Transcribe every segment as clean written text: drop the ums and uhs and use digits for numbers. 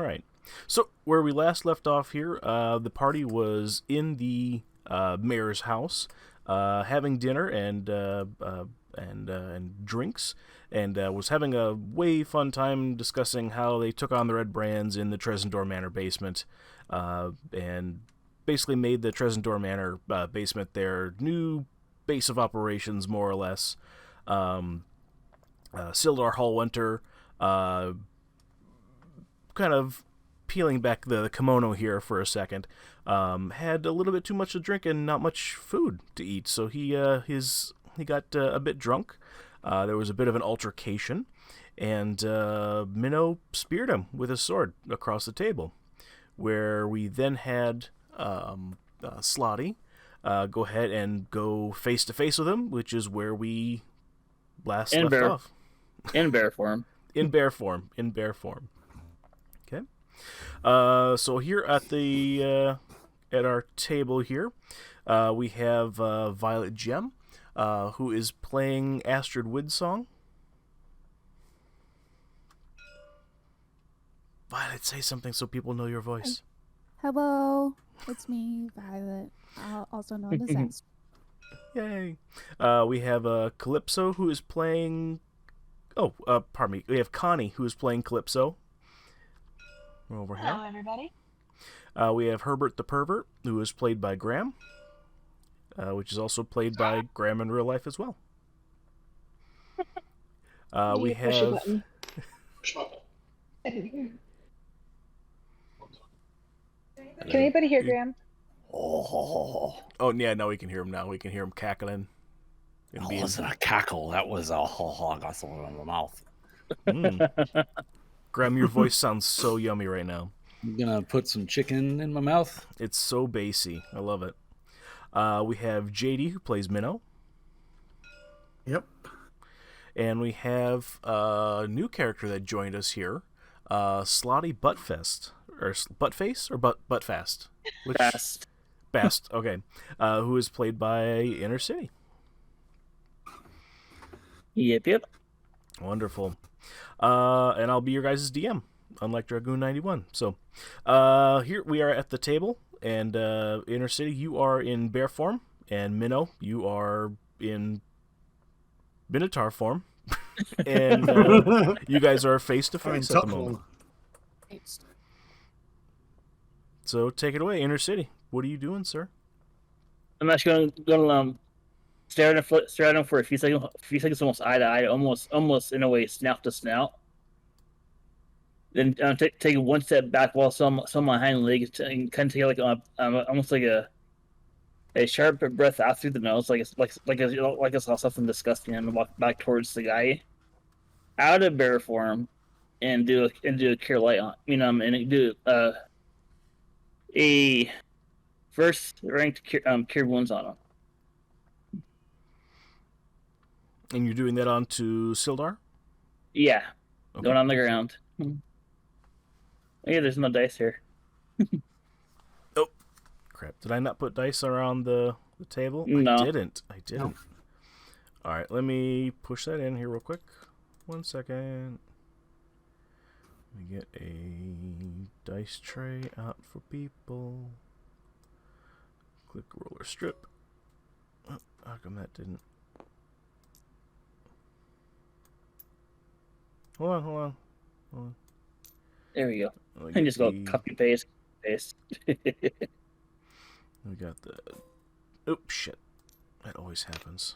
right. So where we last left off here, the party was in the mayor's house, having dinner and drinks, and was having a way fun time discussing how they took on the Red Brands in the Tresendor Manor basement, and basically made the Tresendor Manor basement their new base of operations, more or less. Sildar Hallwinter, kind of peeling back the kimono here for a second, had a little bit too much to drink and not much food to eat, so he got a bit drunk. There was a bit of an altercation, and Minnow speared him with his sword across the table, where we then had Slotty go ahead and go face to face with him, which is where we last left off. In bear form. In bear form. Okay. So here at the at our table here, we have Violet Gem, who is playing Astrid Widsong. Violet, say something so people know your voice. Hello, it's me, Violet, also known as Astrid. Yay. We have Calypso, who is playing... Oh, pardon me. We have Connie, who is playing Calypso. Over here. Hello, everybody. We have Herbert the Pervert, who is played by Graham, which is also played by Graham in real life as well. We have... Push button. Can anybody hear Graham? Oh, yeah, no, we can hear him now. We can hear him cackling. That wasn't a cackle. That was a I got something in my mouth. Graham, your voice sounds so yummy right now. I'm gonna put some chicken in my mouth. It's so bassy. I love it. We have JD, who plays Minnow. Yep. And we have a new character that joined us here, Slotty Buttfest. Or Buttface or Buttfast? Which... Bast, okay. Who is played by Inner City. Yep. Wonderful. And I'll be your guys' DM, unlike Dragoon 91. So, here we are at the table, and Inner City, you are in bear form, and Minnow, you are in Minotaur form, and you guys are face to face at the moment. So take it away, Inner City. What are you doing, sir? I'm actually gonna stare at him for a few seconds, almost eye to eye, almost in a way, snout to snout. Then take one step back while some on my hind legs, and kind of take like almost like a sharp breath out through the nose, like I saw something disgusting, and walk back towards the guy, out of bear form, and do a cure light on, and do a first ranked cure wounds on him. And you're doing that onto Sildar? Yeah. Okay. Going on the ground. Yeah, there's no dice here. Oh, crap. Did I not put dice around the table? No. I didn't. No. All right, let me push that in here real quick. 1 second. Let me get a dice tray out for people. Click roller strip. Oh, how come that didn't? Hold on. There we go. And just go copy paste. We got the... Oops, shit. That always happens.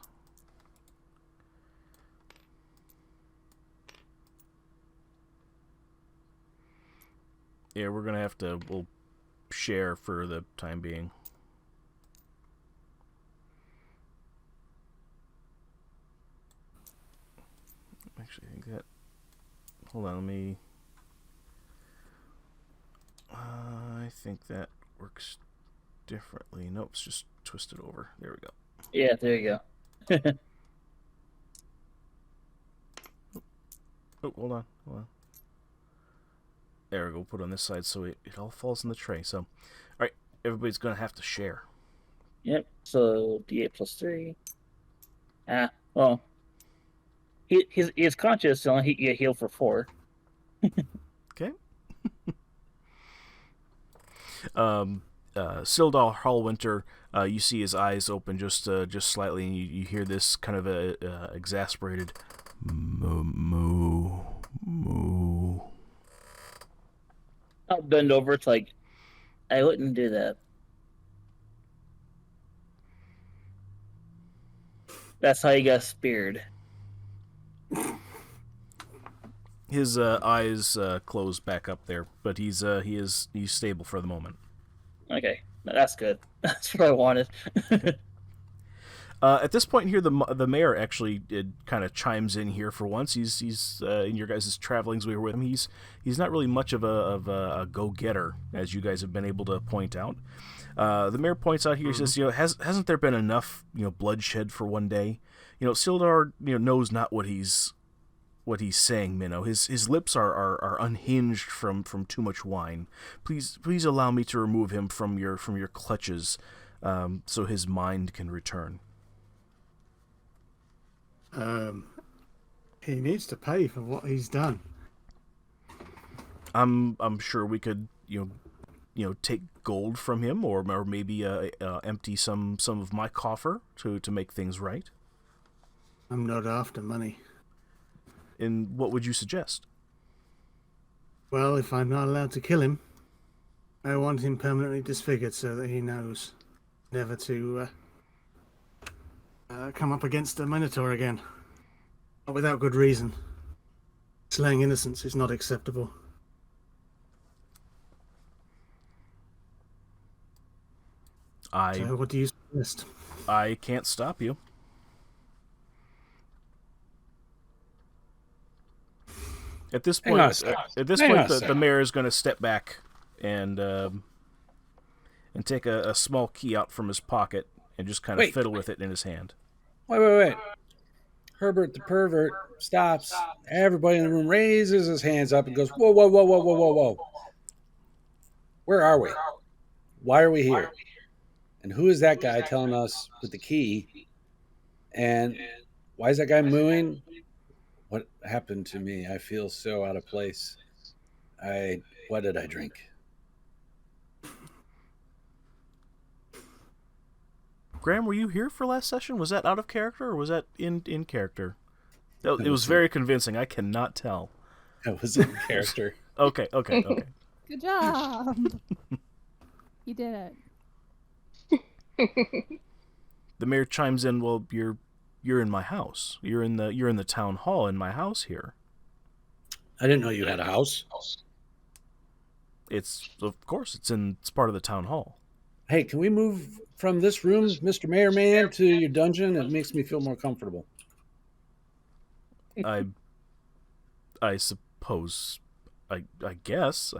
Yeah, we're gonna have to... We'll share for the time being. Actually, I think that... Hold on, let me... I think that works differently. Nope, it's just twisted over. There we go. Yeah, there you go. Oh, hold on. There we go. We'll put it on this side so it all falls in the tray. So, all right, everybody's going to have to share. Yep, so D8 plus 3. Well, he's conscious, so he get healed for 4. Okay. Sildar Hallwinter, you see his eyes open just slightly, and you hear this kind of exasperated moo. I'll bend over. It's like, I wouldn't do that. That's how you got speared. His eyes close back up there, but he's stable for the moment. Okay, that's good. That's what I wanted. At this point here, the mayor actually kind of chimes in here for once. He's in your guys' travelings. We were with him. He's not really much of a go-getter, as you guys have been able to point out. The mayor points out here. He says, hasn't there been enough bloodshed for one day? Sildar knows not what he's saying, Minnow. His lips are unhinged from too much wine. Please allow me to remove him from your clutches, so his mind can return. He needs to pay for what he's done. I'm sure we could take gold from him, or maybe empty some of my coffer to make things right. I'm not after money. And what would you suggest? Well, if I'm not allowed to kill him, I want him permanently disfigured so that he knows never to come up against a Minotaur again. Not without good reason. Slaying innocents is not acceptable. So what do you suggest? I can't stop you. At this point, the mayor is going to step back and take a small key out from his pocket and just kind of fiddle with it in his hand. Wait. Herbert the pervert stops. Everybody in the room raises his hands up and goes, whoa. Where are we? Why are we here? And who is that guy telling us with the key? And why is that guy mooing? What happened to me? I feel so out of place. What did I drink? Graham, were you here for last session? Was that out of character or was that in character? It was very convincing. I cannot tell. That was in character. Okay. Good job. You did it. The mayor chimes in. Well, you're in my house. You're in the town hall in my house here. I didn't know you had a house. It's part of the town hall. Hey, can we move from this room, Mr. Mayor Man, to your dungeon? It makes me feel more comfortable. I suppose. I guess.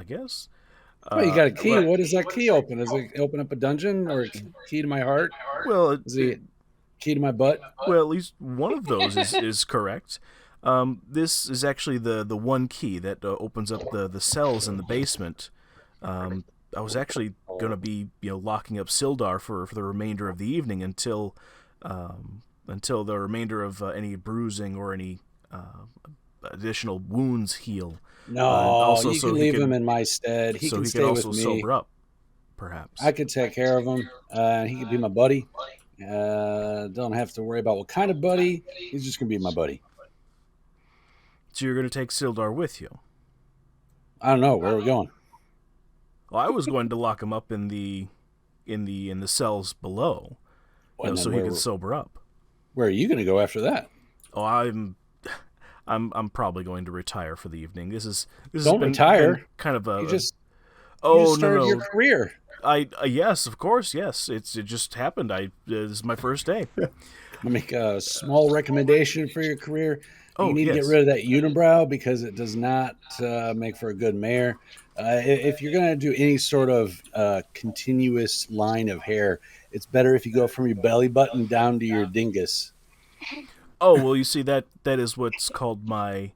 Well, you got a key. What does that key open? Does it open up a dungeon or a key to my heart? Well, is it key to my butt? Well, at least one of those is correct. This is actually the one key that opens up the cells in the basement. I was actually going to be locking up Sildar for the remainder of the evening until the remainder of any bruising or any additional wounds heal. No, you can leave him in my stead. He can stay with me. So he can also sober up, perhaps. I could take care of him. He could be my buddy. Don't have to worry about what kind of buddy. He's just going to be my buddy. So you're going to take Sildar with you? I don't know. Where are we going? Well, I was going to lock him up in the cells below, so he could sober up. Where are you going to go after that? Oh, I'm probably going to retire for the evening. This don't retire. Been kind of a you just started your career. Yes, of course, yes. It just happened. This is my first day. I'll make a small recommendation for your career. You need to get rid of that unibrow because it does not make for a good mayor. If you're going to do any sort of continuous line of hair, it's better if you go from your belly button down to your dingus. Oh, well, you see, that is what's called my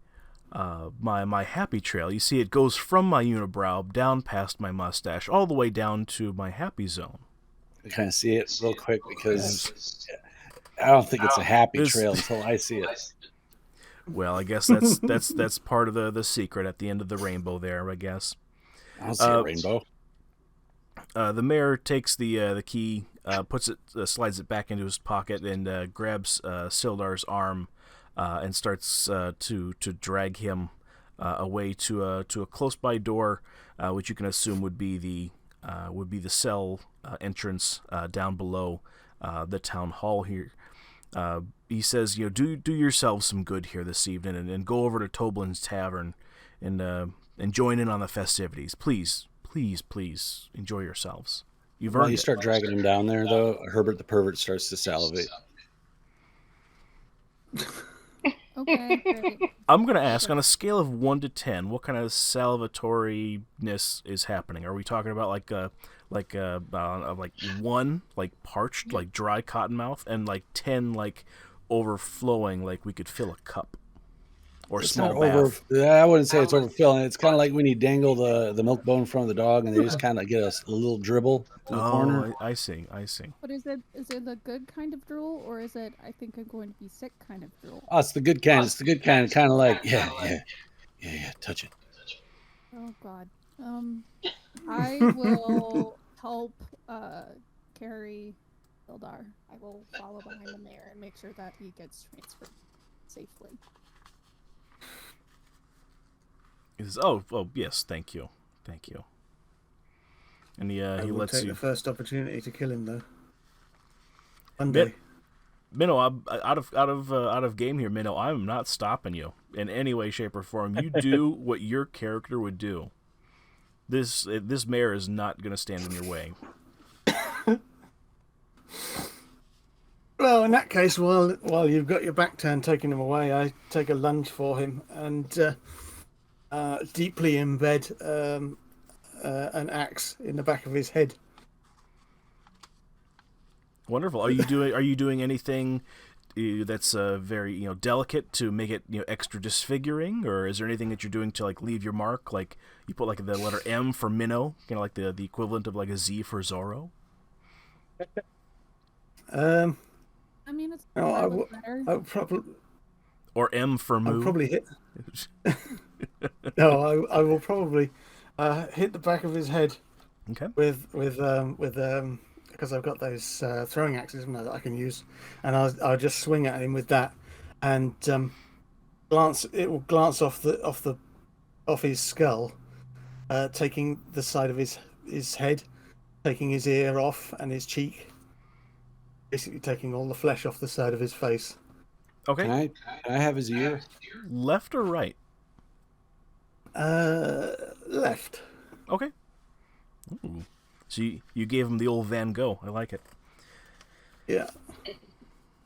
happy trail. You see, it goes from my unibrow down past my mustache, all the way down to my happy zone. Can I see it real quick? Because I don't think it's a happy trail until I see it. Well, I guess that's part of the secret at the end of the rainbow there, I guess. I don't see a rainbow. The mayor takes the key, puts it, slides it back into his pocket, and grabs Sildar's arm, and starts to drag him away to a close by door, which you can assume would be the cell entrance down below the town hall here. He says, do yourselves some good here this evening, and go over to Toblin's Tavern, and join in on the festivities. Please enjoy yourselves. You've While earned you it. start dragging him down there, though, Herbert the pervert starts to salivate. Okay, great. I'm gonna ask, on a scale of 1 to 10, what kind of salivatoriness is happening? Are we talking about like 1, like parched, like dry cotton mouth, and like 10, like overflowing, like we could fill a cup or It's small not bath? I wouldn't say it's overfilling. It's kind of like when you dangle the milk bone in front of the dog, and they just kind of get a little dribble in the corner. I see. But is it the good kind of drool, or is it I think I'm going to be sick kind of drool? Oh, it's the good kind. It's the good kind. Kind of like, yeah. Touch it. Oh God. I will help carry Ildar. I will follow behind the mayor and make sure that he gets transferred safely. He says, "Oh, yes, thank you." And he I will lets take you. the first opportunity to kill him, though. One Min- day. Minnow, I'm out of game here, Minnow. I'm not stopping you in any way, shape, or form. You do what your character would do. This mayor is not going to stand in your way. Well, in that case, while you've got your back turned taking him away, I take a lunge for him and deeply embed an axe in the back of his head. Wonderful. Are you doing anything that's very delicate to make it extra disfiguring, or is there anything that you're doing to like leave your mark? Like you put like the letter M for Minnow, like the equivalent of like a Z for Zorro. I mean, it's No, probably better. I'll probably Or M for Moo. I'll probably hit. No, I will probably hit the back of his head Okay. with because I've got those throwing axes that I can use, and I'll just swing at him with that, and it will glance off his skull, taking the side of his head, taking his ear off and his cheek, basically taking all the flesh off the side of his face. Okay. Can I have his ear? Left or right? Left. Okay. Ooh. So you gave him the old Van Gogh. I like it. Yeah.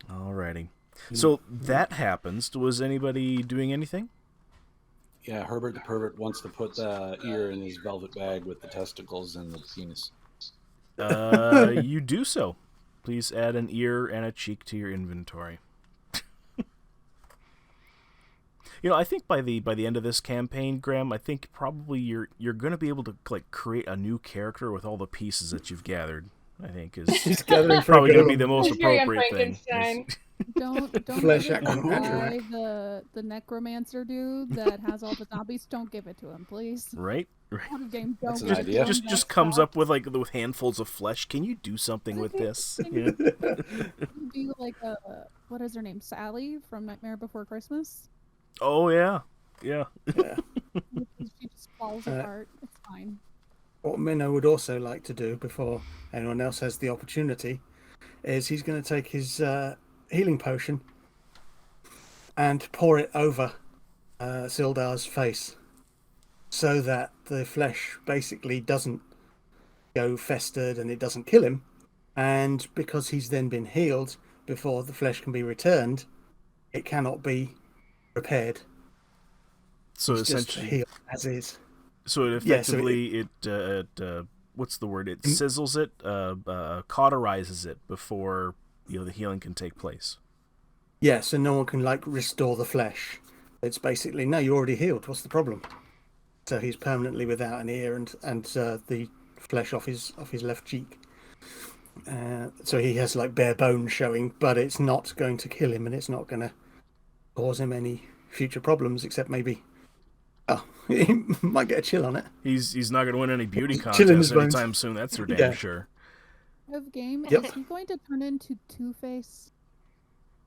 Alrighty. So that happens. Was anybody doing anything? Yeah, Herbert the pervert wants to put the ear in his velvet bag with the testicles and the penis. You do so. Please add an ear and a cheek to your inventory. I think by the end of this campaign, Graham, I think probably you're going to be able to like create a new character with all the pieces that you've gathered. I think is probably going to be the most He's very appropriate thing. Frankenstein. Don't Flesh give it to attribute. the necromancer dude that has all the zombies. Don't give it to him, please. Right? Out of game, That's don't an give it idea. to him. Just That comes sucks. up with handfuls of flesh. Can you do something with this? Yeah. Be like what is her name? Sally from Nightmare Before Christmas. Oh yeah. Yeah. She just falls apart. It's fine. What Minnow would also like to do before anyone else has the opportunity is he's going to take his healing potion and pour it over Sildar's face so that the flesh basically doesn't go festered and it doesn't kill him. And because he's then been healed before the flesh can be returned, it cannot be repaired. So It's just essentially, healed as is. so it Yeah, so effectively it what's the word? It sizzles it, cauterizes it before the healing can take place. Yeah, so no one can like restore the flesh. It's basically no, you're already healed. What's the problem? So he's permanently without an ear and the flesh off his left cheek. So he has like bare bones showing, but it's not going to kill him, and it's not going to cause him any future problems, except maybe Oh, he might get a chill on it. He's not going to win any beauty Chilling his contests bones. anytime soon. That's for damn Yeah. sure. Of game, Yep. is he going to turn into Two-Face?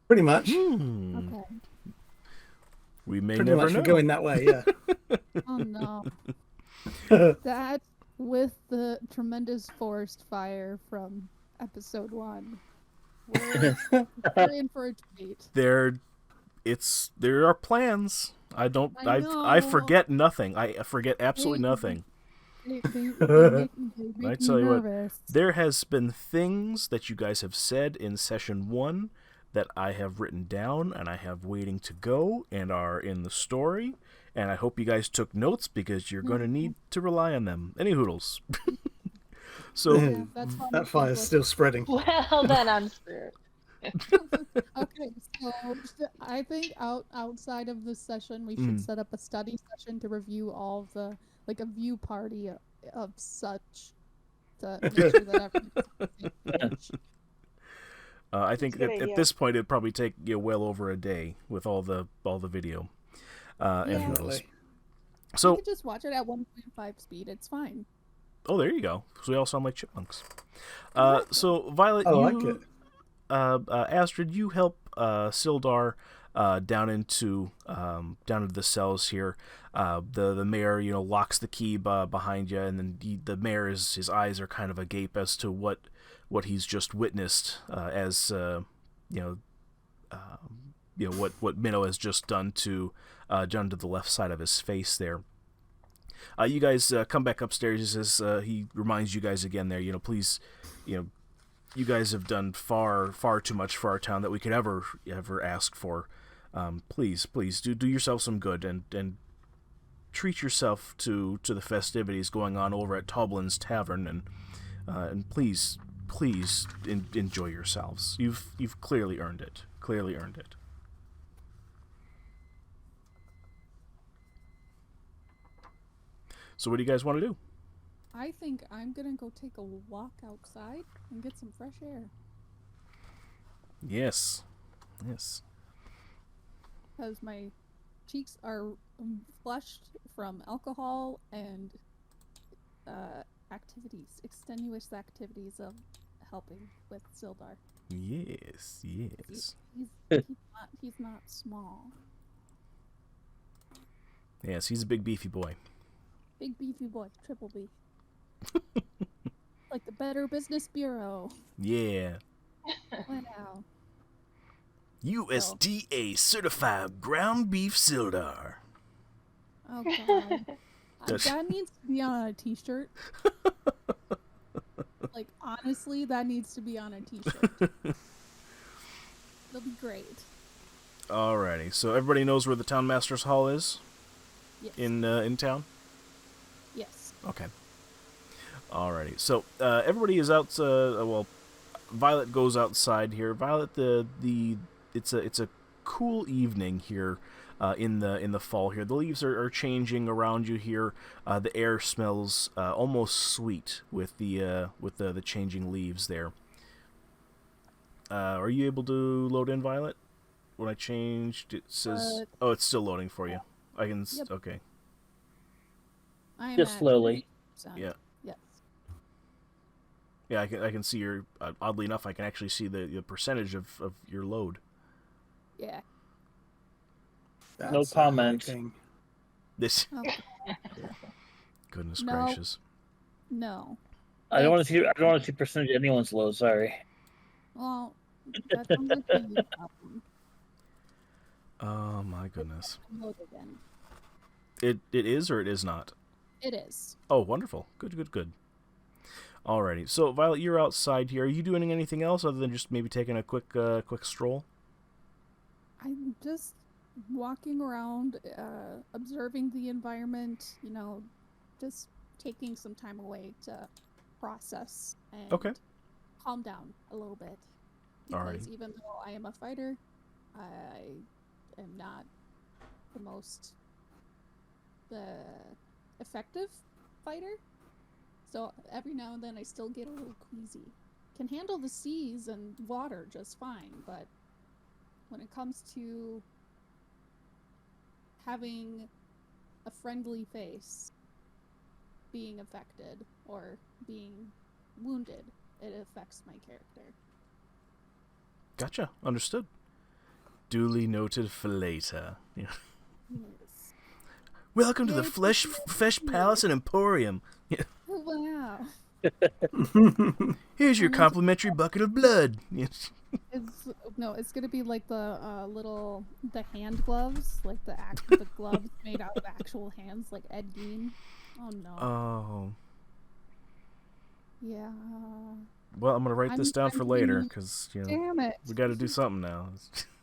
Pretty much. Okay. We may Pretty never much know. we're going that way, yeah. Oh no. That with the tremendous forest fire from episode 1. We're in for a treat. There are plans. I I forget nothing. I forget absolutely nothing. They make I me tell you what, nervous. there has been things that you guys have said in session 1 that I have written down and I have waiting to go and are in the story, and I hope you guys took notes because you're going to need to rely on them. Any hoodles. So Yeah, that's fine. That fire's still spreading. Well, then I'm screwed. Okay, so I think outside of this session, we should set up a study session to review all of the, like a view party of such to make sure that everything's I think That's a good at idea. this point it'd probably take well over a day with all the video. And Yeah. hoodles. Definitely. You So can just watch it at 1.5 speed. It's fine. oh, there you go. So we all sound like chipmunks. So Violet, I you like it. Astrid, you help Sildar down into the cells here. The mayor, locks the key behind you, and then the mayor his eyes are kind of agape as to what he's just witnessed, as what Minnow has just done to the left side of his face there. You guys come back upstairs. He says he reminds you guys again there. Please, you guys have done far too much for our town that we could ever ask for. Please do yourself some good and treat yourself to the festivities going on over at Toblin's Tavern, and please enjoy yourselves. You've clearly earned it. So what do you guys want to do? I think I'm gonna go take a walk outside and get some fresh air. Yes. Because my cheeks are flushed from alcohol and extenuous activities of helping with Sildar. Yes. He's not small. Yes, he's a big beefy boy. Big beefy boy, triple B. Like the Better Business Bureau. Yeah. Wow. USDA certified ground beef Sildar. Oh god. That's- That needs to be on a t-shirt. Like honestly, that needs to be on a t-shirt. It'll be great. Alrighty, so everybody knows where the Town Master's Hall is Yes. in town? Yes. Okay. Alrighty, so everybody is out. Violet goes outside here. Violet, it's a cool evening here in the fall here. The leaves are changing around you here. The air smells almost sweet with the changing leaves there. Are you able to load in, Violet? When I changed, it says, "Oh, it's still loading for you." I can. Yep. Okay. I am Just at slowly. 30%. Yeah. Yes. Yeah, I can see your. Oddly enough, I can actually see the percentage of your load. Yeah. No That's a comment. high thing. This. Oh, Goodness No. gracious. no. I don't want to see percentage of anyone's low. Sorry. Well, that sounds like a you problem. Oh my goodness. Load again. It is or it is not. It is. Oh, wonderful. Good. Alrighty. So Violet, you're outside here. Are you doing anything else other than just maybe taking a quick stroll? I'm just walking around, observing the environment, just taking some time away to process and Okay. calm down a little bit. Alrighty. Because even though I am a fighter, I am not the most effective fighter. So every now and then I still get a little queasy. Can handle the seas and water just fine, but when it comes to having a friendly face being affected or being wounded, it affects my character. Gotcha. Understood. Duly noted for later. Yeah. Yes. Welcome to the Yay, Flesh Palace and Emporium. Yeah. Oh, wow. Here's your complimentary bucket of blood. Yes. It's gonna be like the the hand gloves, like the gloves made out of actual hands, like Ed Gein. Oh no. Oh. Yeah. Well, I'm gonna write this down for later because Damn it. we got to do something now.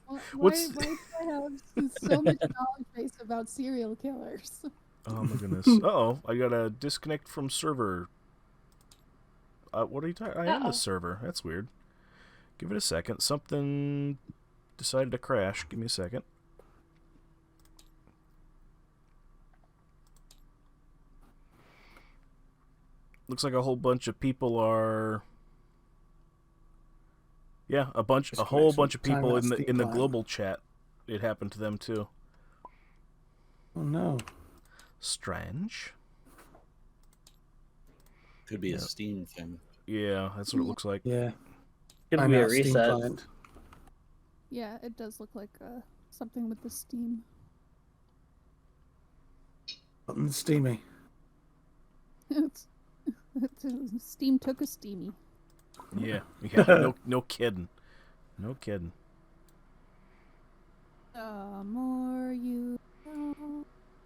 Why What's- do I have so much knowledge base about serial killers? Oh my goodness. Uh-oh, I gotta disconnect from server. What are you talking? I am the server. That's weird. Give it a second. Something decided to crash. Give me a second. Looks like a whole bunch of people are. Yeah, a whole bunch of people in the global chat. It happened to them too. Oh no. Strange. Could be a Steam thing. Yeah, that's what it looks like. Yeah. Could be a Steam reset. client. Yeah, it does look like something with the Steam. Something steamy. Steam took a steamy. Yeah. No kidding. No kidding. The more you know.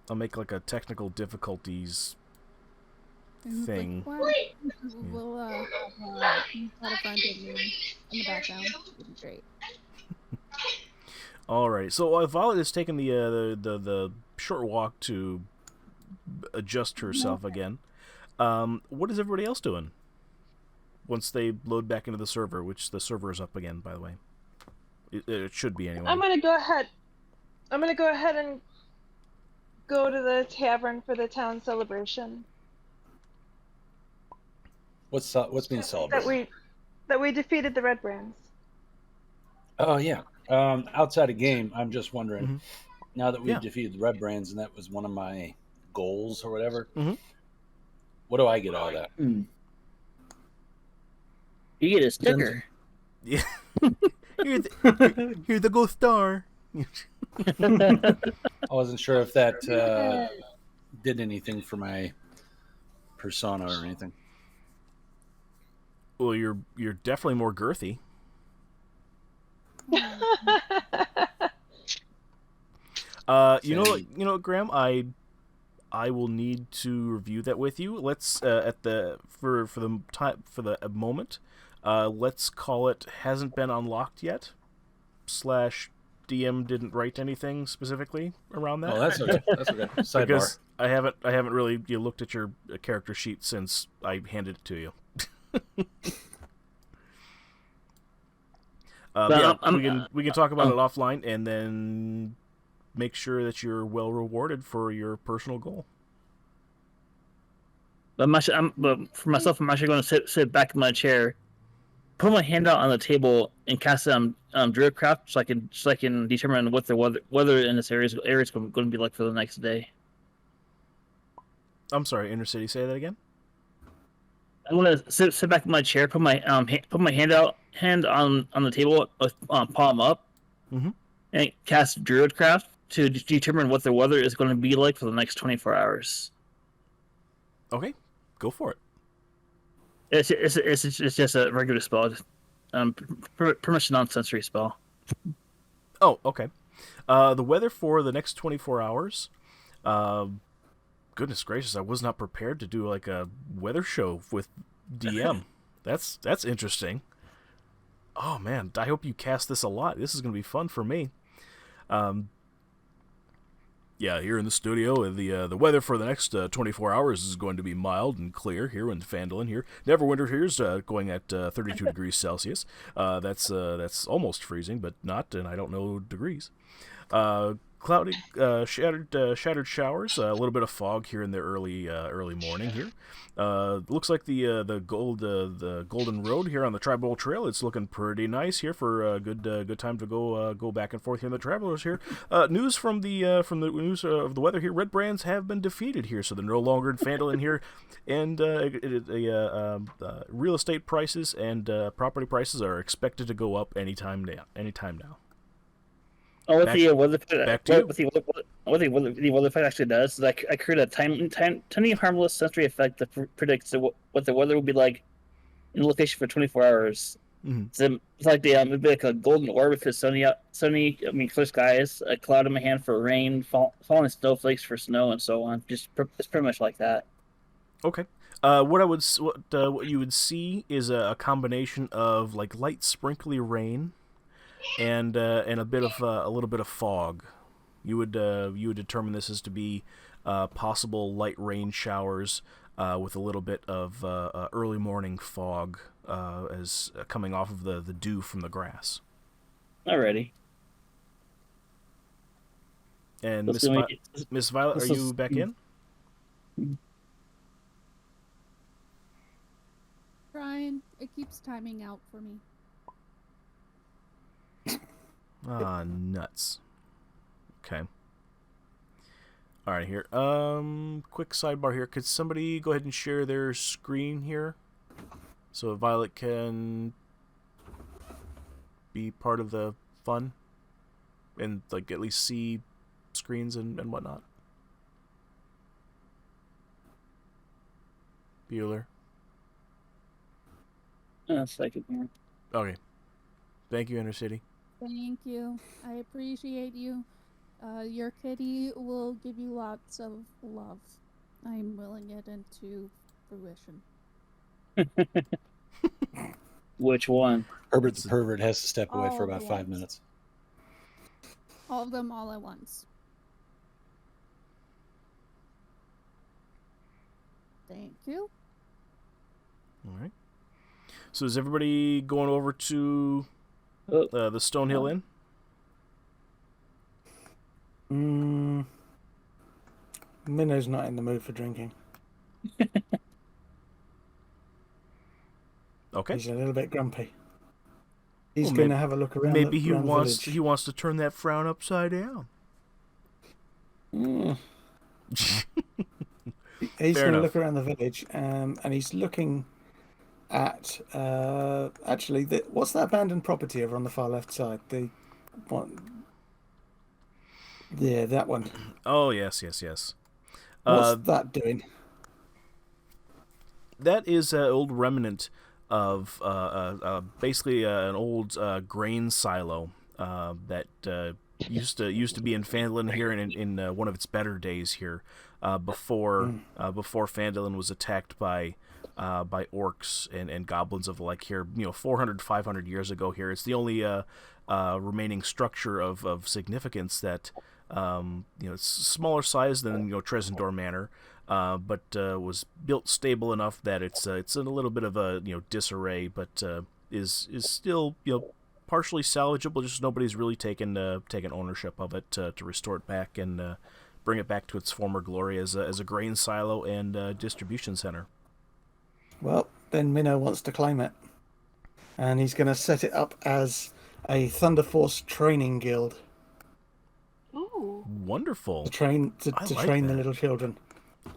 I'll make like a technical difficulties And it's thing. Like, wow, we'll have a friend in the background. It'll be great. Alright, so Violet has taken the short walk to adjust herself again. What is everybody else doing? Once they load back into the server, which the server is up again, by the way. It should be anyway. I'm gonna go ahead and go to the tavern for the town celebration. What's being celebrated? That we defeated the Red Brands. Oh yeah. Outside of game, I'm just wondering. Mhm. Now that we've Yeah. defeated the Red Brands, and that was one of my goals or whatever. Mhm. What do I get out of that? You get a sticker. Yeah. Here the gold star. I wasn't sure if that did anything for my persona or anything. Well, you're definitely more girthy. You know what, Graham, I will need to review that with you. Let's for the moment, let's call it hasn't been unlocked yet. / DM didn't write anything specifically around that. Oh, that's okay. That's okay. Sidebar. Because I haven't really looked at your character sheet since I handed it to you. We can talk about it offline and then make sure that you're well rewarded for your personal goal. But for myself, I'm actually going to sit back in my chair, put my hand out on the table, and cast Druidcraft, so I can determine what the weather in this area is going to be like for the next day. I'm sorry, Intercity. Say that again. I want to sit back in my chair, put my hand on the table, palm up, and cast Druidcraft to determine what the weather is going to be like for the next 24 hours. Okay, go for it. It's just a regular spell, pretty much a non-sensory spell. Oh, okay. The weather for the next 24 hours. Goodness gracious, I was not prepared to do like a weather show with DM. That's interesting. Oh man, I hope you cast this a lot. This is going to be fun for me. Yeah, here in the studio, the weather for the next 24 hours is going to be mild and clear here in Phandalin. Here, Neverwinter here is going at 32 degrees Celsius. That's almost freezing, but not, and I don't know degrees. cloudy, shattered showers, a little bit of fog here in the early morning here. Looks like the Golden Road here on the Tribal Trail. It's looking pretty nice here for a good time to go back and forth here in the Travelers here. News from the news of the weather here. Red brands have been defeated here, so they're no longer in Phandalin here, and real estate prices and property prices are expected to go up anytime now. Oh, Back to you. what the weather effect actually does is I create a tiny harmless sensory effect that predicts what the weather will be like in the location for 24 hours. Mm-hmm. So it's like it'd be like a golden orb if it's sunny, clear skies, a cloud in my hand for rain, falling snowflakes for snow, and so on. It's pretty much like that. Okay. What you would see is a combination of like light sprinkly rain and a little bit of fog. You would determine this as to be possible light rain showers with a little bit of early morning fog as coming off of the dew from the grass. Alrighty. And Miss Violet, are you back in? Brian, it keeps timing out for me. Ah, nuts. Okay. All right, here. Quick sidebar here. Could somebody go ahead and share their screen here, so Violet can be part of the fun and like at least see screens and whatnot. Bueller. Second. Okay. Thank you, Intercity. Thank you. I appreciate you. Your kitty will give you lots of love. I'm willing it into fruition. Which one? Herbert the pervert has to step away All for about at 5 once. minutes. All of them all at once. Thank you. All right. So is everybody going over to the Stonehill Inn? Minnow's not in the mood for drinking. Okay. He's a little bit grumpy. He's Well, going to have a look around. Maybe around the village. he wants to turn that frown upside down. He's Fair going to enough. look around the village, and he's looking at actually what's that abandoned property over on the far left side? The one. Yeah, that one. Oh yes. What's that doing? That is an old remnant of basically an old grain silo that used to be in Phandalin here in one of its better days here before Phandalin was attacked by orcs and goblins of the like here 400 500 years ago here. It's the only remaining structure of significance that it's smaller size than Tresendor Manor. But was built stable enough that it's in a little bit of a disarray, but is still partially salvageable. Just nobody's really taken ownership of it to restore it back and bring it back to its former glory as a grain silo and distribution center. Well, then Minnow wants to claim it, and he's going to set it up as a Thunderforce training guild Ooh. Wonderful. to train I like train the that. little children.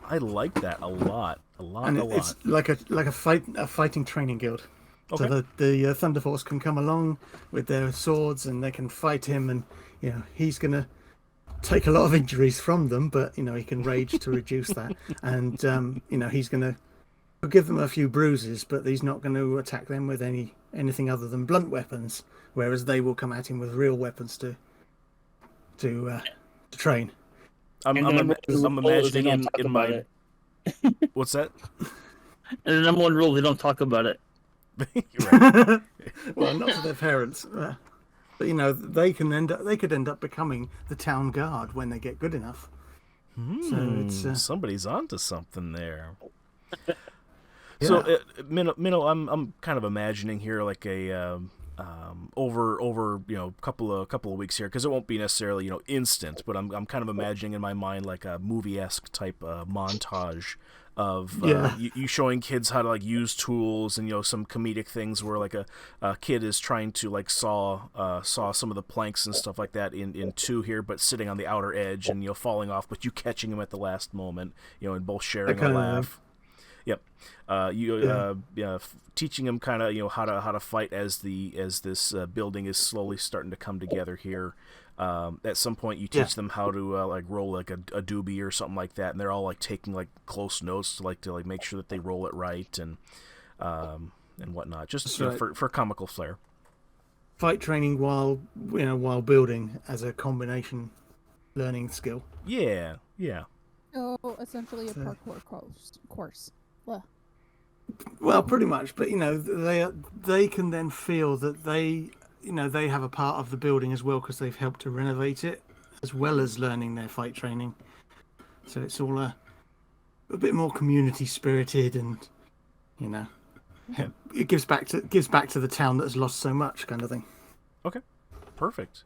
I like that a lot. And it's like a fighting training guild. Okay. So the Thunderforce can come along with their swords and they can fight him, and he's gonna take a lot of injuries from them, but he can rage to reduce that, and he's gonna give them a few bruises, but he's not going to attack them with anything other than blunt weapons, whereas they will come at him with real weapons to train. I'm imagining in my what's that? And the number one rule: they don't talk about it. You're right. Well, not to their parents, but they could end up becoming the town guard when they get good enough. So it's Somebody's onto something there. Yeah. So, Minnow, I'm kind of imagining here like a over couple of weeks here, because it won't be necessarily instant, but I'm kind of imagining in my mind like a movie-esque type montage of you showing kids how to like use tools, and some comedic things where like a kid is trying to like saw some of the planks and stuff like that in two here, but sitting on the outer edge and falling off, but you catching him at the last moment, and both sharing a laugh. Yep. Teaching him kind of how to fight as this building is slowly starting to come together here. At some point, you teach them how to like roll like a doobie or something like that, and they're all like taking like close notes to make sure that they roll it right and whatnot, just for comical flair. Fight training while building as a combination learning skill. Yeah. So essentially a parkour course. Well, pretty much, but they can then feel that they have a part of the building as well, because they've helped to renovate it, as well as learning their fight training. So it's all a bit more community spirited, and it gives back to the town that has lost so much, kind of thing. Okay, perfect.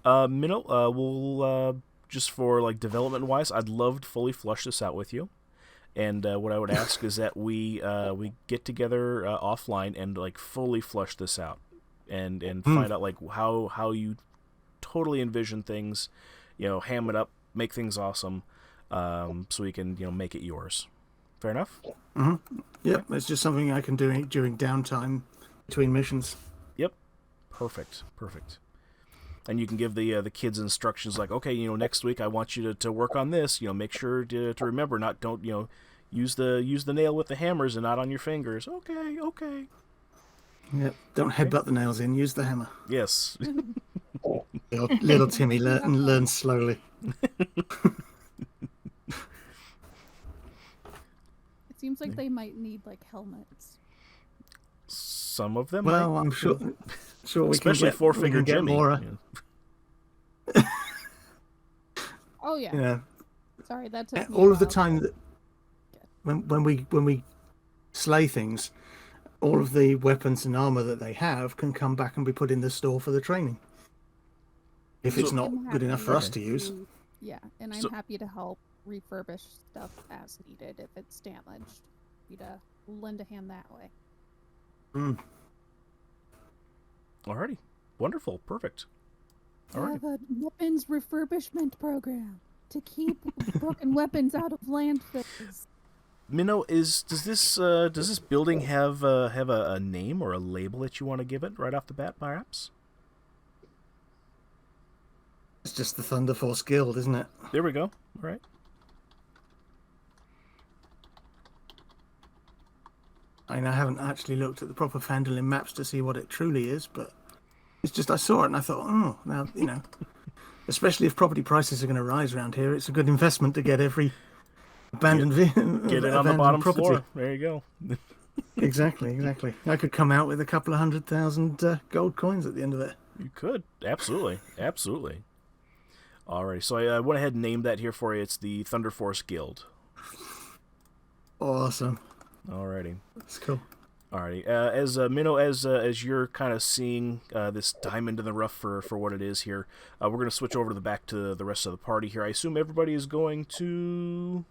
Minnow, we'll just for like development wise, I'd love to fully flush this out with you. And what I would ask is that we get together offline and like fully flush this out, and find out like how you totally envision things, ham it up, make things awesome, so we can make it yours. Fair enough. Mm-hmm. Yep, it's just something I can do during downtime between missions. Yep, perfect. And you can give the kids instructions like, okay, next week I want you to work on this. Make sure to remember don't use the nail with the hammers and not on your fingers. Okay. Yep. Don't headbutt the nails in. Use the hammer. Yes. little Timmy learn slowly. It seems like they might need like helmets. Some of them. Well, might. I'm sure we especially can get, four-finger we can Jimmy. Get more. Oh yeah. Yeah. Sorry, that took me all a of the while. time that when we slay things, all of the weapons and armor that they have can come back and be put in the store for the training. If it's not good enough for us to use. Yeah, and I'm happy to help refurbish stuff as needed if it's damaged. Happy to lend a hand that way. Alrighty. Wonderful. Perfect. I have a weapons refurbishment program to keep broken weapons out of landfills. Minnow, does this building have a name or a label that you want to give it right off the bat, perhaps? It's just the Thunderforce Guild, isn't it? There we go. All right. I haven't actually looked at the proper Phandalin maps to see what it truly is, but it's just I saw it and I thought, oh, now, especially if property prices are going to rise around here, it's a good investment to get every abandoned get it on the bottom property. floor. There you go. Exactly. I could come out with a couple of 100,000 gold coins at the end of it. You could. Absolutely. Alright, so I went ahead and named that here for you. It's the Thunderforce Guild. Awesome. Alrighty. That's cool. Alrighty. As Minnow, as you're kind of seeing this diamond in the rough for what it is here, we're going to switch over to the rest of the party here. I assume everybody is going to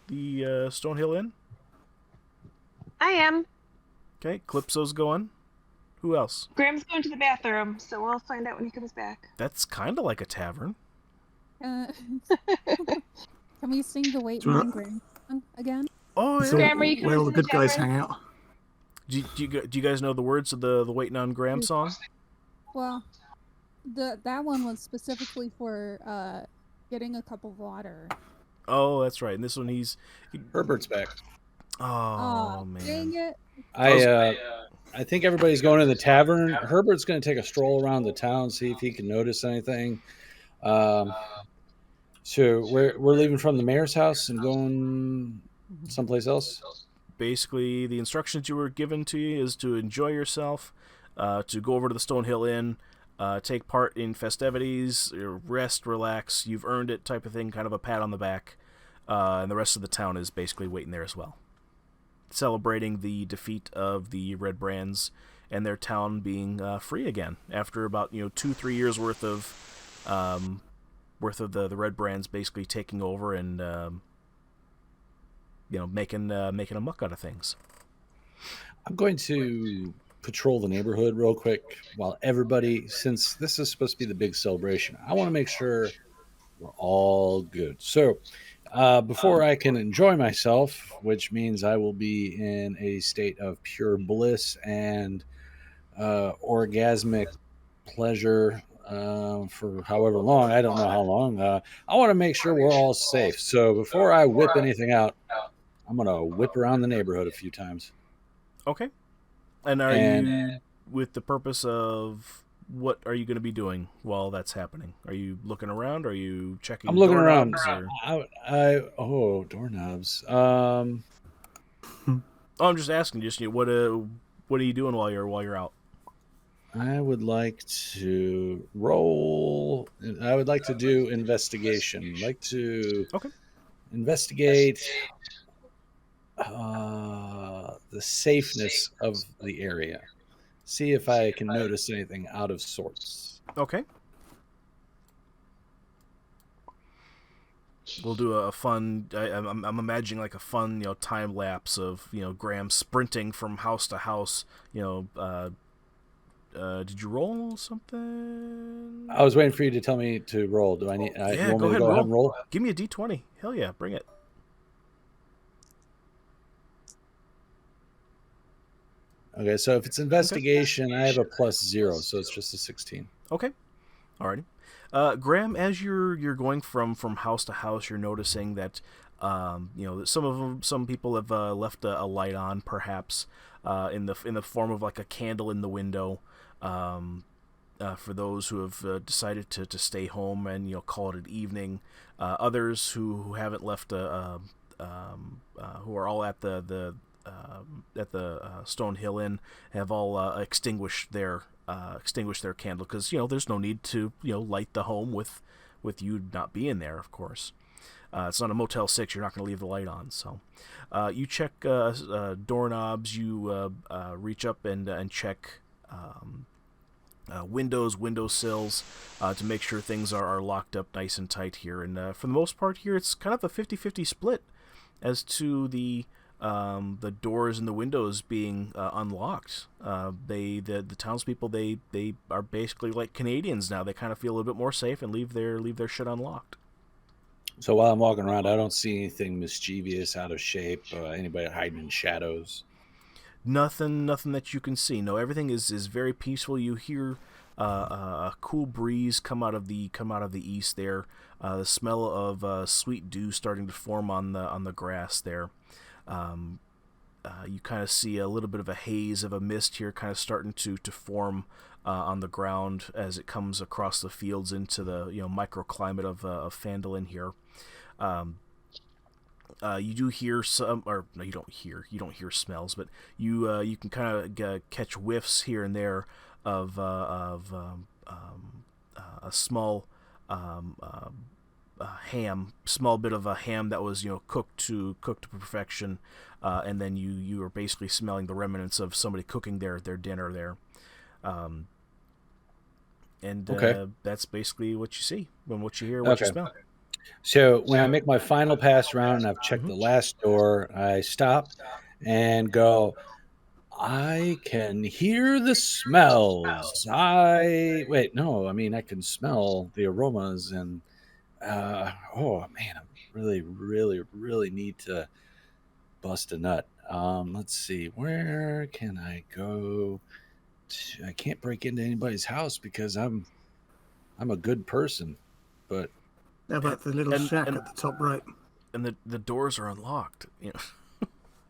the Stonehill Inn? I am. Okay, Calypso's going. Who else? Graham's going to the bathroom, so we'll find out when he comes back. That's kind of like a tavern. Can we sing the Wait on Graham song again? Oh, yeah. Graham, are you Where all coming the to good guys tavern? hang out. Do you guys know the words of the Waiting on Graham song? Well, that one was specifically for getting a cup of water. Oh, that's right. And this one, Herbert's back. Oh man. Dang it. I think everybody's going to the tavern. Herbert's going to take a stroll around the town, see if he can notice anything. So we're leaving from the mayor's house and going someplace else. Basically, the instructions you were given to you is to enjoy yourself, to go over to the Stonehill Inn, take part in festivities, rest, relax, you've earned it type of thing, kind of a pat on the back. And the rest of the town is basically waiting there as well, celebrating the defeat of the Red Brands their town being free again after about 2-3 years worth of the Red Brands basically taking over and making a muck out of things. I'm going to patrol the neighborhood real quick while everybody, since this is supposed to be the big celebration, I want to make sure we're all good. So before I can enjoy myself, which means I will be in a state of pure bliss and orgasmic pleasure for however long, I don't know how long, I want to make sure we're all safe. So before I whip anything out, I'm going to whip around the neighborhood a few times. Okay. And are And- you with the purpose of what are you going to be doing while that's happening? Are you looking around? Are you checking? I'm looking around. doorknobs, or- Doorknobs. Oh, I'm just asking. Just what are you doing while you're out? I would like to roll. I would like to do investigation. I'd like to Okay. investigate the safeness of the area. See if I can notice anything out of sorts. Okay. We'll do a fun. I'm imagining like a fun, time lapse of Graham sprinting from house to house. Did you roll something? I was waiting for you to tell me to roll. Do I need? Yeah, you want go me to ahead, go ahead and roll? Give me a D20. Hell yeah, bring it. Okay, so if it's investigation, I have a +0, so it's just a 16. Okay. Alrighty. Graham, as you're going from house to house, you're noticing that that some people have left a light on, perhaps in the form of like a candle in the window, for those who have decided to stay home and call it an evening. Others who haven't left who are all at the Stone Hill Inn have all extinguished their candle, because there's no need to light the home with you not being there. Of course, it's not a Motel 6. You're not going to leave the light on. So you check doorknobs. You reach up and check windows, windowsills, to make sure things are locked up nice and tight here. And for the most part here, it's kind of a 50-50 split as to the doors and the windows being unlocked. The townspeople, they are basically like Canadians now. They kind of feel a little bit more safe and leave their shit unlocked. So while I'm walking around, I don't see anything mischievous, out of shape, anybody hiding in shadows. Nothing that you can see. No, everything is very peaceful. You hear a cool breeze come out of the east there. The smell of sweet dew starting to form on the grass there. You kind of see a little bit of a haze of a mist here, kind of starting to form on the ground as it comes across the fields into the microclimate of Phandalin here. You do hear some, or no, you don't hear smells, but you can kind of catch whiffs here and there of a small small bit of a ham that was cooked to perfection, and then you are basically smelling the remnants of somebody cooking their dinner there. Okay. That's basically what you see, and what you hear, what you smell. So when I make my final pass around and I've checked the last door, I stop and go, I can hear the smells. I can smell the aromas, and oh man, I really, really, really need to bust a nut. Let's see, where can I go? I can't break into anybody's house because I'm a good person, but How about the little shack at the top right? And the doors are unlocked.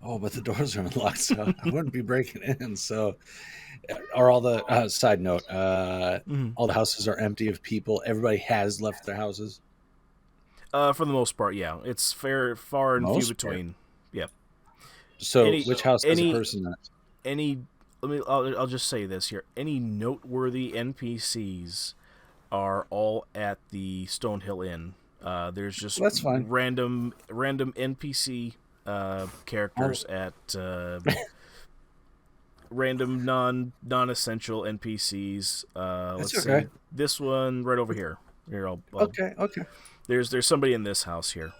Oh, but the doors are unlocked, so I wouldn't be breaking in. So, are all the side note? All the houses are empty of people. Everybody has left their houses. For the most part, yeah. It's far and few between. Yep. So, which house has a person in it? I'll just say this here. Any noteworthy NPCs are all at the Stonehill Inn. There's just That's fine. random NPC characters at random non-essential NPCs. Let's okay. see. This one right over here. Here, I'll Okay. There's somebody in this house here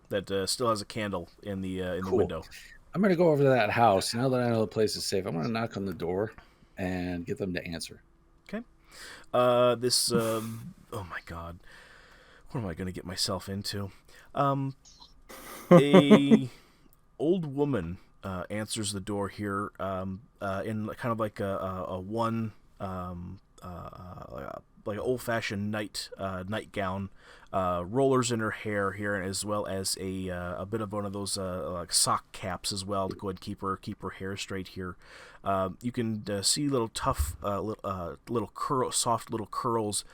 that still has a candle in the Cool. window. I'm going to go over to that house. Now that I know the place is safe, I'm going to knock on the door and get them to answer. Okay. This. Oh my God. What am I going to get myself into? A old woman answers the door here. In kind of like a one like an old-fashioned nightgown, rollers in her hair here, as well as a bit of one of those like sock caps as well to go and keep her hair straight here. You can see little tough soft little curls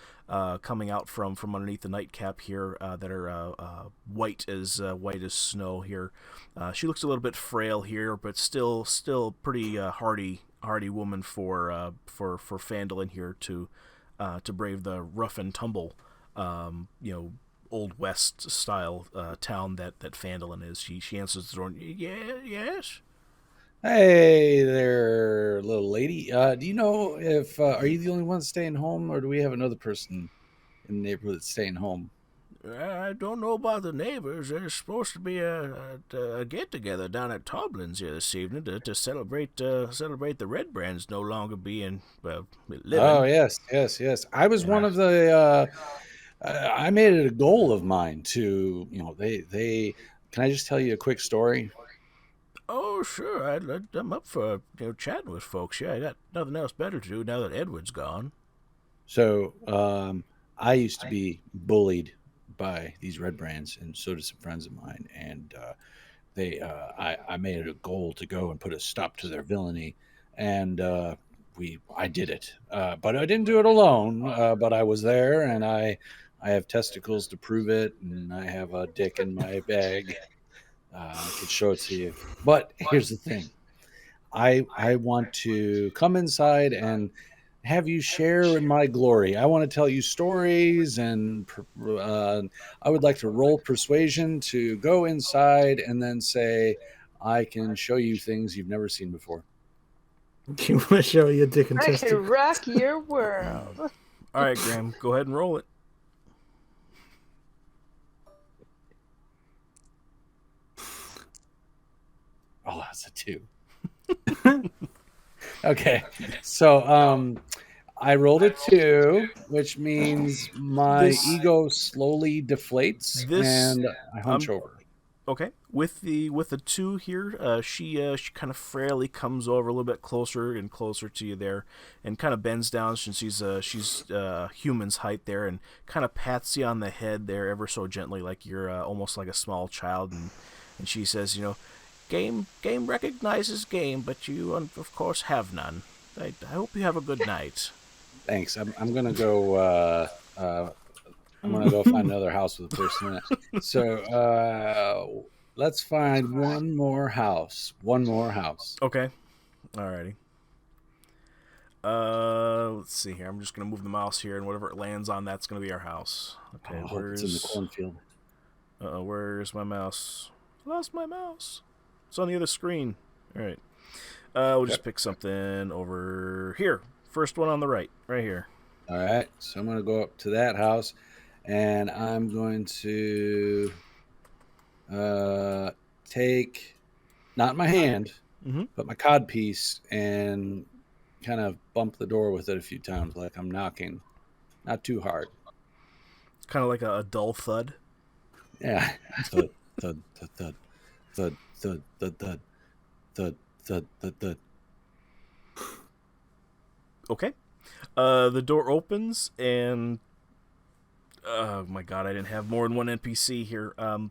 coming out from underneath the nightcap here that are white as snow here. She looks a little bit frail here, but still pretty hardy woman for Fandolin here to brave the rough and tumble, Old West style town that Fandolin is. She answers the door. Yes. Hey there, little lady. Do you know if are you the only one staying home, or do we have another person in the neighborhood that's staying home? I don't know about the neighbors. There's supposed to be a get together down at Toblin's here this evening to celebrate the Red Brands no longer being living. Oh yes. I was one of the. I made it a goal of mine to, they. Can I just tell you a quick story? Oh sure, I'm up for chatting with folks. Yeah, I got nothing else better to do now that Edward's gone. So I used to be bullied by these Red Brands, and so did some friends of mine, and I made it a goal to go and put a stop to their villainy, and I did it, but I didn't do it alone. But I was there, and I have testicles to prove it, and I have a dick in my bag. I could show it to you, but here's the thing: I want to come inside and have you share in my glory. I want to tell you stories, and I would like to roll persuasion to go inside and then say, I can show you things you've never seen before. You want to show your dick and I can testicles? rock your world. All right, Graham, go ahead and roll it. Oh, that's a 2. Okay, so I rolled a 2, which means my ego slowly deflates, and I hunch over. Okay, with the 2 here, she kind of frailly comes over a little bit closer and closer to you there, and kind of bends down since she's human's height there, and kind of pats you on the head there ever so gently, like you're almost like a small child, and she says, Game recognizes game, but you, of course, have none. I hope you have a good night. Thanks. I'm gonna go. I'm gonna go find another house with a person in it. So let's find one more house. Okay. Alrighty. Let's see here. I'm just gonna move the mouse here, and whatever it lands on, that's gonna be our house. Okay. It's in the cornfield. Where's my mouse? Lost my mouse. It's on the other screen. All right. We'll just pick something over here. First one on the right here. All right. So I'm going to go up to that house, and I'm going to take, not my hand, but my codpiece, and kind of bump the door with it a few times, like I'm knocking. Not too hard. Kind of like a dull thud. Yeah. Thud, thud, thud, thud, thud. Thud, thud, thud, thud, thud, thud, thud. Okay. The door opens, and oh my God, I didn't have more than one NPC here. A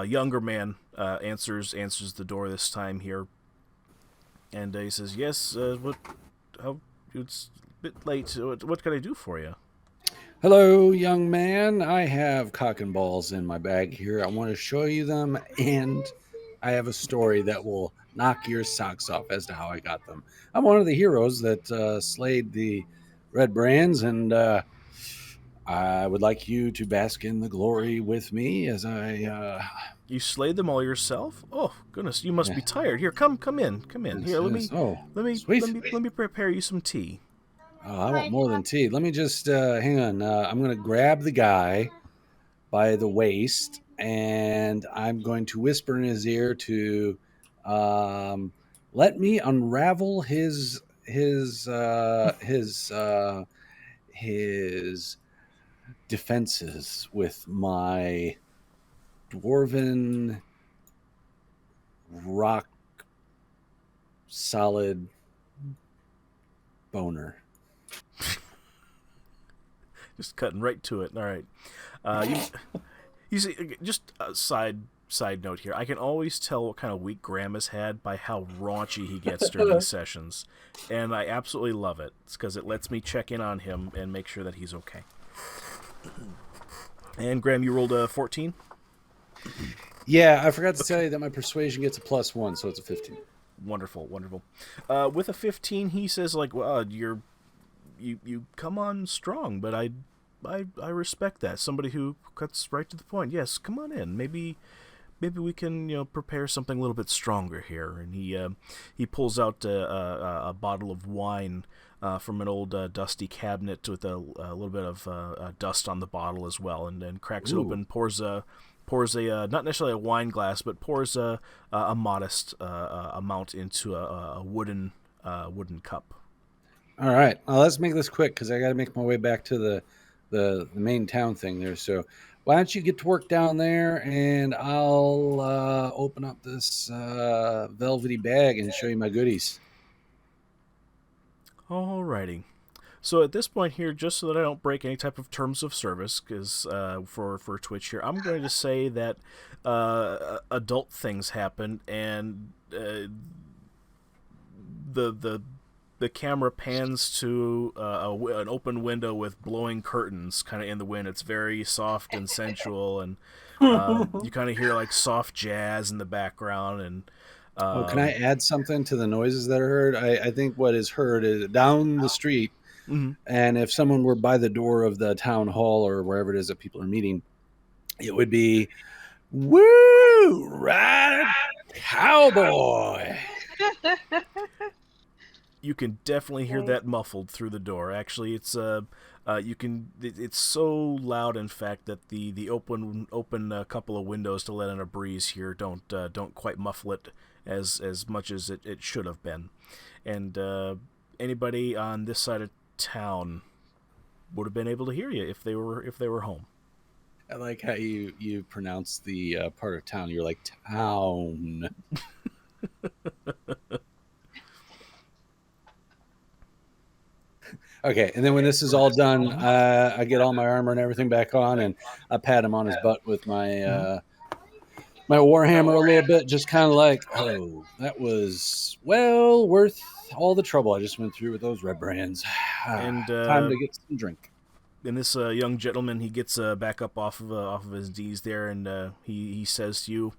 younger man answers the door this time here, and he says, "Yes, it's a bit late. What can I do for you?" Hello, young man. I have cock and balls in my bag here. I want to show you them, and I have a story that will knock your socks off as to how I got them. I'm one of the heroes that slayed the Red Brands, and I would like you to bask in the glory with me as I. You slayed them all yourself? Oh goodness, you must Yeah. be tired. Here, come in. Here, let me Oh, let me sweet. let me prepare you some tea. Oh, I want more than tea. Let me just hang on. I'm going to grab the guy by the waist, and I'm going to whisper in his ear to let me unravel his defenses with my dwarven rock solid boner. Just cutting right to it. All right. You see, just a side note here. I can always tell what kind of week Graham has had by how raunchy he gets during these sessions, and I absolutely love it. It's because it lets me check in on him and make sure that he's okay. And Graham, you rolled a 14. Yeah, I forgot to tell you that my persuasion gets a +1, so it's a 15. Wonderful. With a 15, he says like, "Well, you come on strong, but I respect that. Somebody who cuts right to the point. Yes, come on in. Maybe we can prepare something a little bit stronger here." And he pulls out a bottle of wine from an old dusty cabinet with a little bit of dust on the bottle as well, and then cracks it open, pours a not necessarily a wine glass, but pours a modest amount into a wooden cup. All right, well, let's make this quick because I got to make my way back to the main town thing there. So why don't you get to work down there, and I'll open up this velvety bag and show you my goodies. Alrighty. So at this point here, just so that I don't break any type of terms of service, because for Twitch here, I'm going to say that adult things happen, and the camera pans to an open window with blowing curtains, kind of in the wind. It's very soft and sensual, and you kind of hear like soft jazz in the background. And Can I add something to the noises that are heard? I think what is heard is down the street. Mm-hmm. And if someone were by the door of the town hall or wherever it is that people are meeting, it would be, "Woo, ride cowboy." You can definitely hear that muffled through the door. Actually, it's it's so loud, in fact, that the open couple of windows to let in a breeze here don't quite muffle it as much as it should have been. And anybody on this side of town would have been able to hear you if they were home. I like how you pronounce the part of town. You're like, town. Okay, and then when this is all done, I get all my armor and everything back on, and I pat him on his butt with my my warhammer a little bit, just kind of like, "Oh, that was well worth all the trouble I just went through with those red brands." And Time to get some drink. And this young gentleman, he gets back up off of his knees there, and he says to you,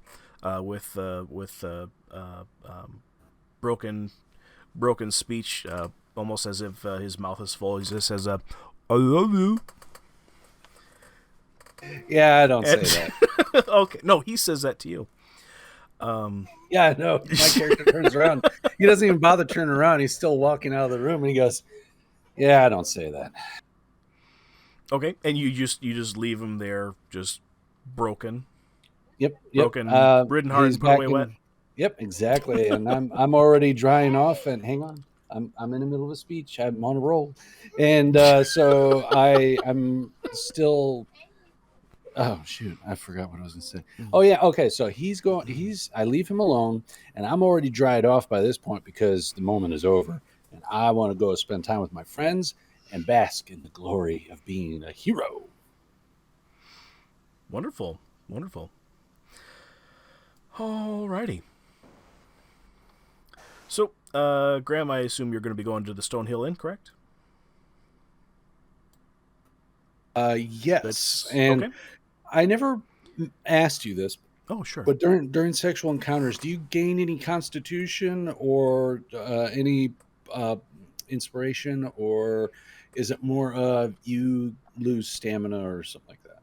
with broken speech, almost as if his mouth is full. He just says, "I love you." Yeah, I don't say that. Okay, no, he says that to you. Yeah, I know. My character turns around. He doesn't even bother turning around. He's still walking out of the room, and he goes, "Yeah, I don't say that." Okay, and you just leave him there, just broken. Yep. Broken, ridden hard, and put away wet. Yep, exactly. And I'm already drying off. And hang on, I'm in the middle of a speech. I'm on a roll, and so I'm still. Oh shoot, I forgot what I was gonna say. Oh yeah, okay. So I leave him alone, and I'm already dried off by this point because the moment is over, and I want to go spend time with my friends and bask in the glory of being a hero. Wonderful. Alrighty. So, Graham, I assume you're going to be going to the Stonehill Inn, correct? Yes, and okay. I never asked you this. Oh, sure. But during sexual encounters, do you gain any constitution or any inspiration, or is it more of you lose stamina or something like that?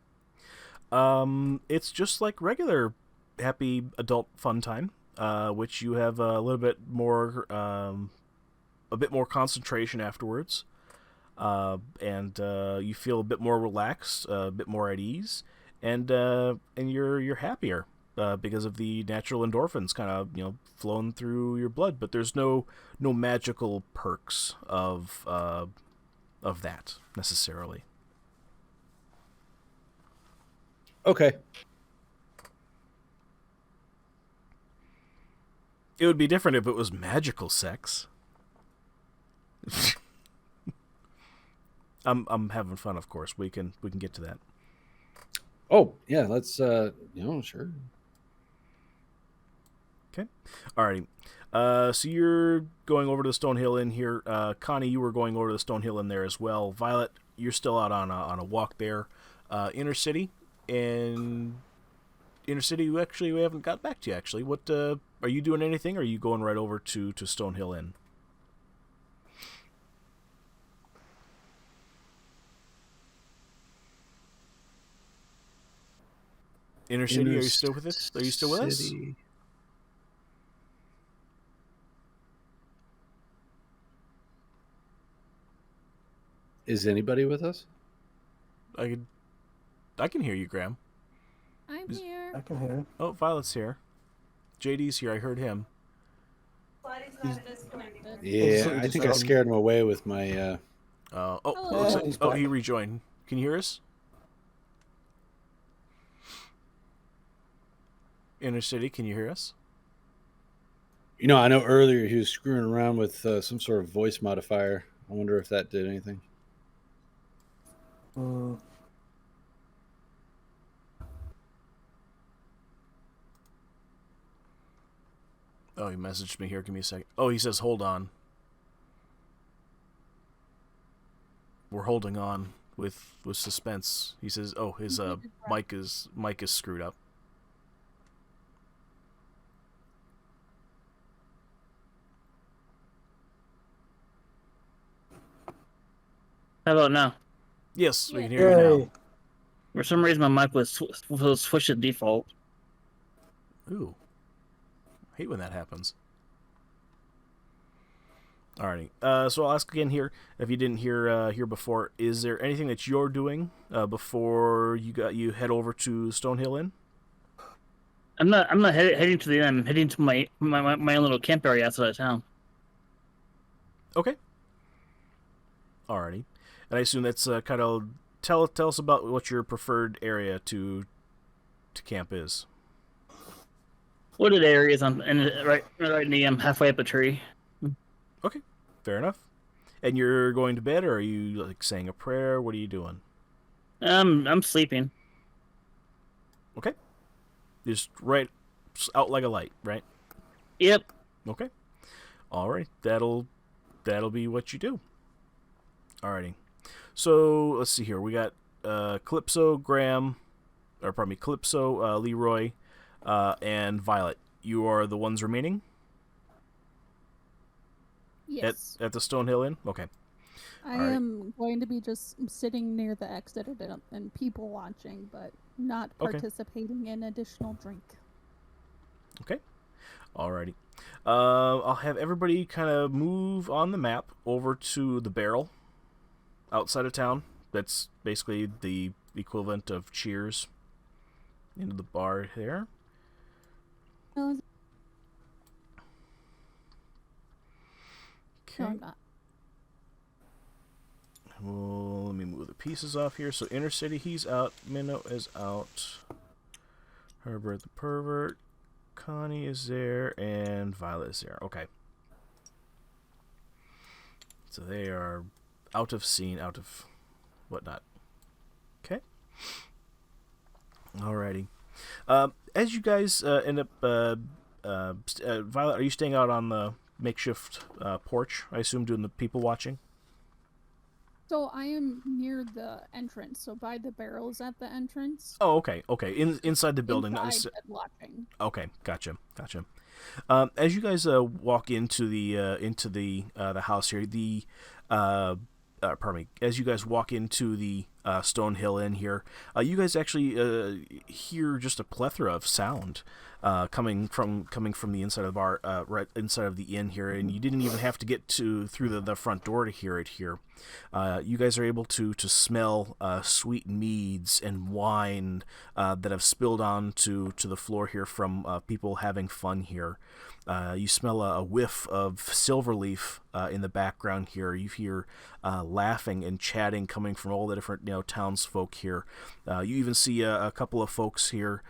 It's just like regular happy adult fun time, which you have a little bit more, a bit more concentration afterwards, and you feel a bit more relaxed, a bit more at ease, and you're happier because of the natural endorphins kind of flowing through your blood. But there's no magical perks of that necessarily. Okay. It would be different if it was magical sex. I'm having fun, of course. We can get to that. Oh yeah, let's sure. Okay. Alrighty. So you're going over to the Stonehill Inn here. Connie, you were going over to the Stonehill Inn there as well. Violet, you're still out on a walk there. Inner City. In Inner City, we haven't got back to you, actually. What, are you doing anything, or are you going right over to Stonehill Inn? Inner City, are you still with us? Are you still with us? Is anybody with us? I can hear you, Graham. I'm here. I can hear him. Oh, Violet's here. JD's here. I heard him. Disconnected. Yeah, I think I scared him away with my. Hello. Looks like, he rejoined. Can you hear us? Inner City, can you hear us? I know earlier he was screwing around with some sort of voice modifier. I wonder if that did anything. Oh, he messaged me here. Give me a second. Oh, he says, hold on. We're holding on with suspense. He says, oh, his mic is screwed up. How about now? Yes, we can hear you now. For some reason, my mic was switched to default. Ooh. I hate when that happens. Alrighty. So I'll ask again here, if you didn't hear before, is there anything that you're doing before you head over to Stonehill Inn? I'm not heading to the inn. I'm heading to my own little camp area outside of town. Okay. Alrighty. And I assume that's kind of tell us about what your preferred area to camp is. Wooded areas right in the halfway up a tree. Okay, fair enough. And you're going to bed, or are you like saying a prayer? What are you doing? I'm sleeping. Okay. Just right out like a light, right? Yep. Okay. All right. That'll be what you do. Alrighty. So let's see here. We got Calypso, Leroy, and Violet. You are the ones remaining? Yes. At the Stonehill Inn? Okay. I am going to be just sitting near the exit and people watching, but not participating in additional drink. Okay. Alrighty. I'll have everybody kind of move on the map over to the barrel outside of town. That's basically the equivalent of Cheers into the bar there. No, Okay. I'm not. Well, let me move the pieces off here. So Inner City, he's out. Minnow is out. Herbert the Pervert. Connie is there. And Violet is there. Okay. So they are out of scene, out of whatnot. Okay. Alrighty. As you guys end up... Violet, are you staying out on the makeshift porch, I assume, doing the people watching? So I am near the entrance, so by the barrels at the entrance. Oh, okay. Inside the building. Inside and watching. Okay, gotcha. As you guys walk into the house here, as you guys walk into the Stonehill Inn here, you guys actually hear just a plethora of sound coming from the inside of the bar, right inside of the inn here, and you didn't even have to get through the front door to hear it here. You guys are able to smell sweet meads and wine that have spilled onto the floor here from people having fun here. You smell a whiff of Silverleaf in the background here. You hear laughing and chatting coming from all the different townsfolk here. You even see a couple of folks here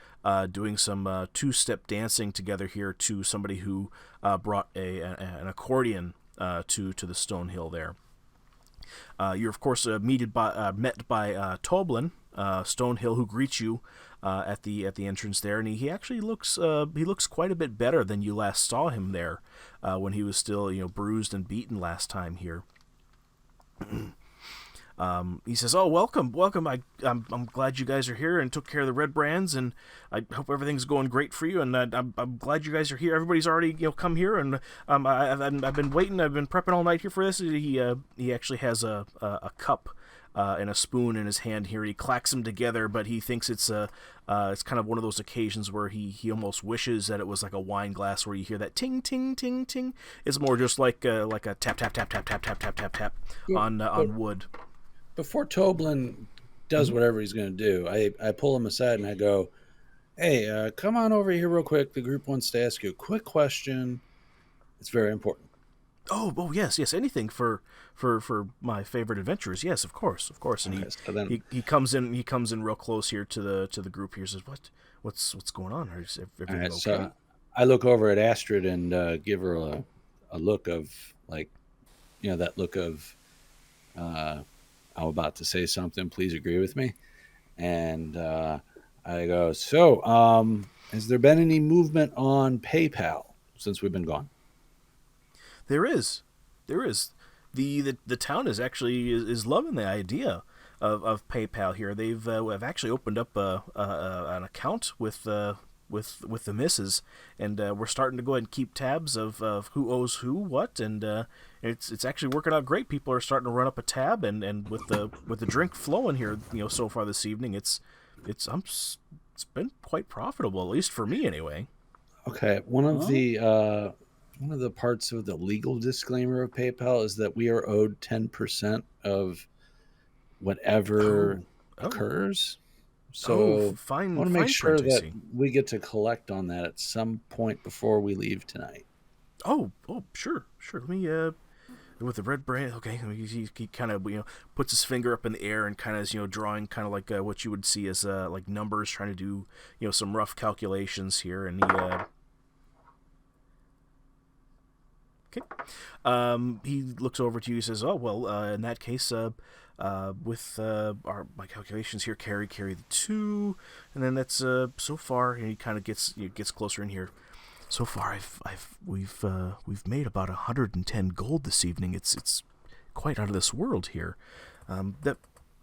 doing some two-step dancing together here to somebody who brought an accordion to the Stonehill there. You're of course met by Toblin Stonehill, who greets you at the entrance there, and he actually looks quite a bit better than you last saw him there when he was still bruised and beaten last time here. He says, "Oh, welcome. I'm glad you guys are here and took care of the red brands, and I hope everything's going great for you. And I'm glad you guys are here. Everybody's already come here, and I've been waiting. I've been prepping all night here for this." He actually has a cup and a spoon in his hand here. He clacks them together, but he thinks it's kind of one of those occasions where he almost wishes that it was like a wine glass where you hear that ting ting ting ting. It's more just like a tap tap tap tap tap tap tap tap tap on wood. Before Toblin does whatever he's going to do, I pull him aside and I go, "Hey, come on over here real quick. The group wants to ask you a quick question. It's very important." Oh, yes. Anything for my favorite adventurers. Yes, of course. And Okay, so then, he comes in real close here to the group here. Says, "What's going on? Is everything all right, okay?" so I look over at Astrid and give her a look of like, that look of, I'm about to say something. Please agree with me. And I go, "So, has there been any movement on PayPal since we've been gone?" There is. The town is actually is loving the idea of PayPal here. They've have actually opened up an account with the missus, and we're starting to go ahead and keep tabs of who owes who what, and it's actually working out great. People are starting to run up a tab, and with the drink flowing here, so far this evening, it's been quite profitable, at least for me anyway. Okay, one of the parts of the legal disclaimer of PayPal is that we are owed 10% of whatever occurs. So fine. I want to make sure print, that we get to collect on that at some point before we leave tonight. Oh, sure. Let me with the red brand. Okay, he kind of puts his finger up in the air and kind of drawing kind of like what you would see as like numbers, trying to do some rough calculations here, and he looks over to you. He says, "Oh well, in that case, with my calculations here, carry the 2, and then that's so far." And he kind of gets closer in here. So far, we've made about 110 gold this evening. It's quite out of this world here.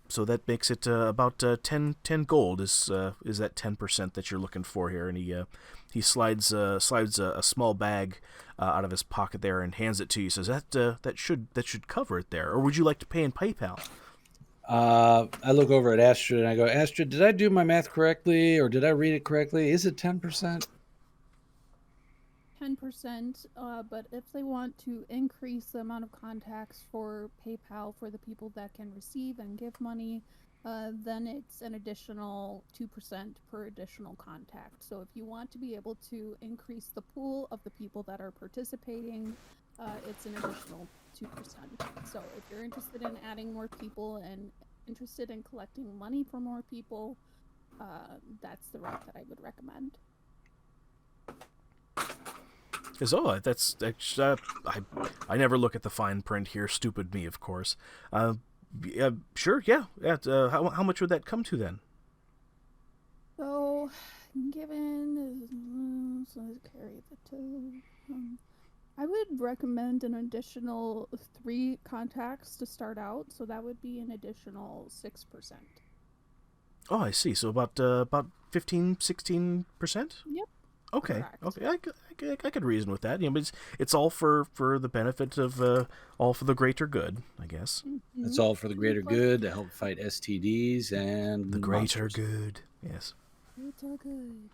So that makes it about 10 gold is that 10% that you're looking for here. And he slides a small bag out of his pocket there and hands it to you. Says that should cover it there. Or would you like to pay in PayPal? I look over at Astrid and I go, "Astrid, did I do my math correctly, or did I read it correctly? Is it 10%?" 10%, but if they want to increase the amount of contacts for PayPal for the people that can receive and give money, then it's an additional 2% per additional contact. So if you want to be able to increase the pool of the people that are participating, it's an additional 2%. So if you're interested in adding more people and interested in collecting money for more people, that's the route that I would recommend. That's I never look at the fine print here. Stupid me, of course. Sure, yeah. How much would that come to then? So, given carry the 2, I would recommend an additional 3 contacts to start out. So that would be an additional 6%. Oh, I see. So about 15-16%. Yep. Okay. Correct. Okay. I could reason with that. But it's all for the benefit of all for the greater good, I guess. It's all for the greater good to help fight STDs and The greater monsters. good. Yes. Greater good.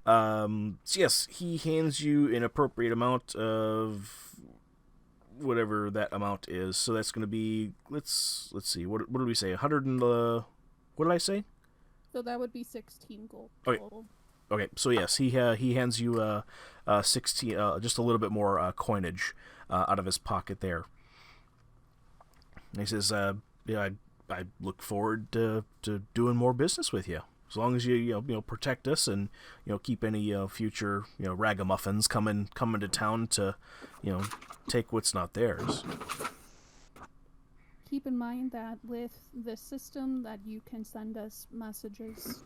So yes, he hands you an appropriate amount of whatever that amount is. So that's going to be let's see. What did we say? 100 and what did I say? So that would be 16 gold Okay. total. Okay, so yes, he hands you 16, just a little bit more coinage out of his pocket there. And he says, "Yeah, I look forward to doing more business with you, as long as you protect us and keep any future ragamuffins coming to town to take what's not theirs." Keep in mind that with this system that you can send us messages.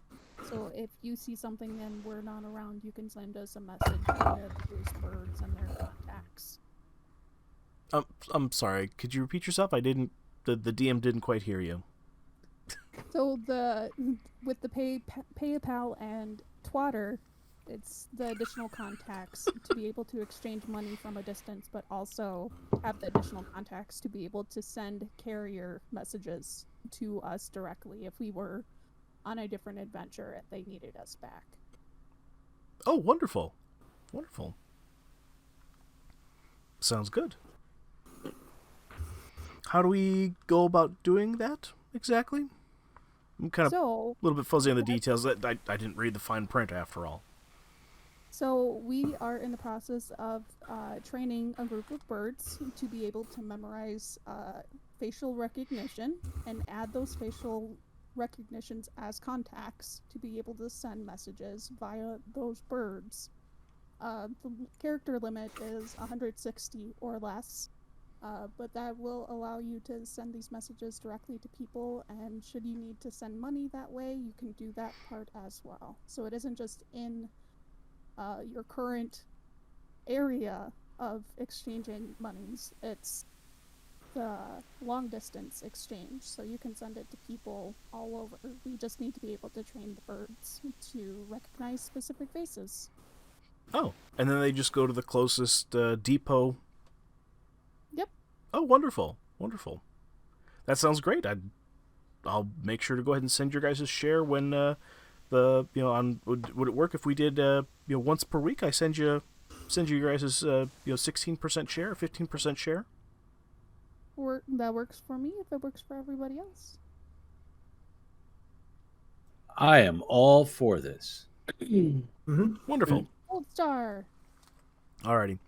So if you see something and we're not around, you can send us a message via those birds and their contacts. I'm sorry. Could you repeat yourself? I didn't. The DM didn't quite hear you. So with the PayPal and Twatter, it's the additional contacts to be able to exchange money from a distance, but also have the additional contacts to be able to send carrier messages to us directly if we were on a different adventure and they needed us back. Oh, wonderful. Wonderful. Sounds good. How do we go about doing that exactly? I'm kind of So, a little bit fuzzy on the details. I didn't read the fine print after all. So we are in the process of training a group of birds to be able to memorize facial recognition and add those facial recognitions as contacts to be able to send messages via those birds. The character limit is 160 or less, but that will allow you to send these messages directly to people, and should you need to send money that way, you can do that part as well. So it isn't just in your current area of exchanging monies. It's the long distance exchange, so you can send it to people all over. We just need to be able to train the birds to recognize specific faces. Oh, and then they just go to the closest depot. Yep. Oh, wonderful, wonderful. That sounds great. I'll make sure to go ahead and send your guys' share when would it work if we did once per week? I send you guys' 16% share, 15% share. That works for me if it works for everybody else. I am all for this. Wonderful. Gold star. Alrighty,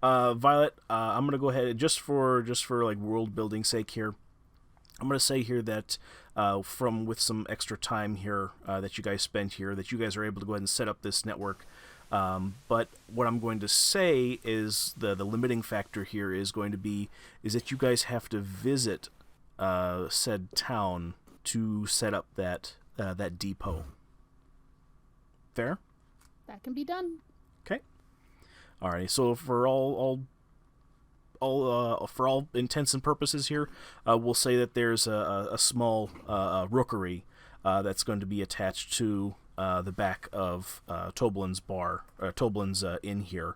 Violet. I'm gonna go ahead just for like world building sake here. I'm gonna say here that with some extra time here that you guys spent here, that you guys are able to go ahead and set up this network. But what I'm going to say is the limiting factor here is going to be that you guys have to visit said town to set up that depot. Fair? That can be done. Okay. Alrighty. So for all intents and purposes here, we'll say that there's a small rookery that's going to be attached to the back of Toblin's bar, Toblin's inn here.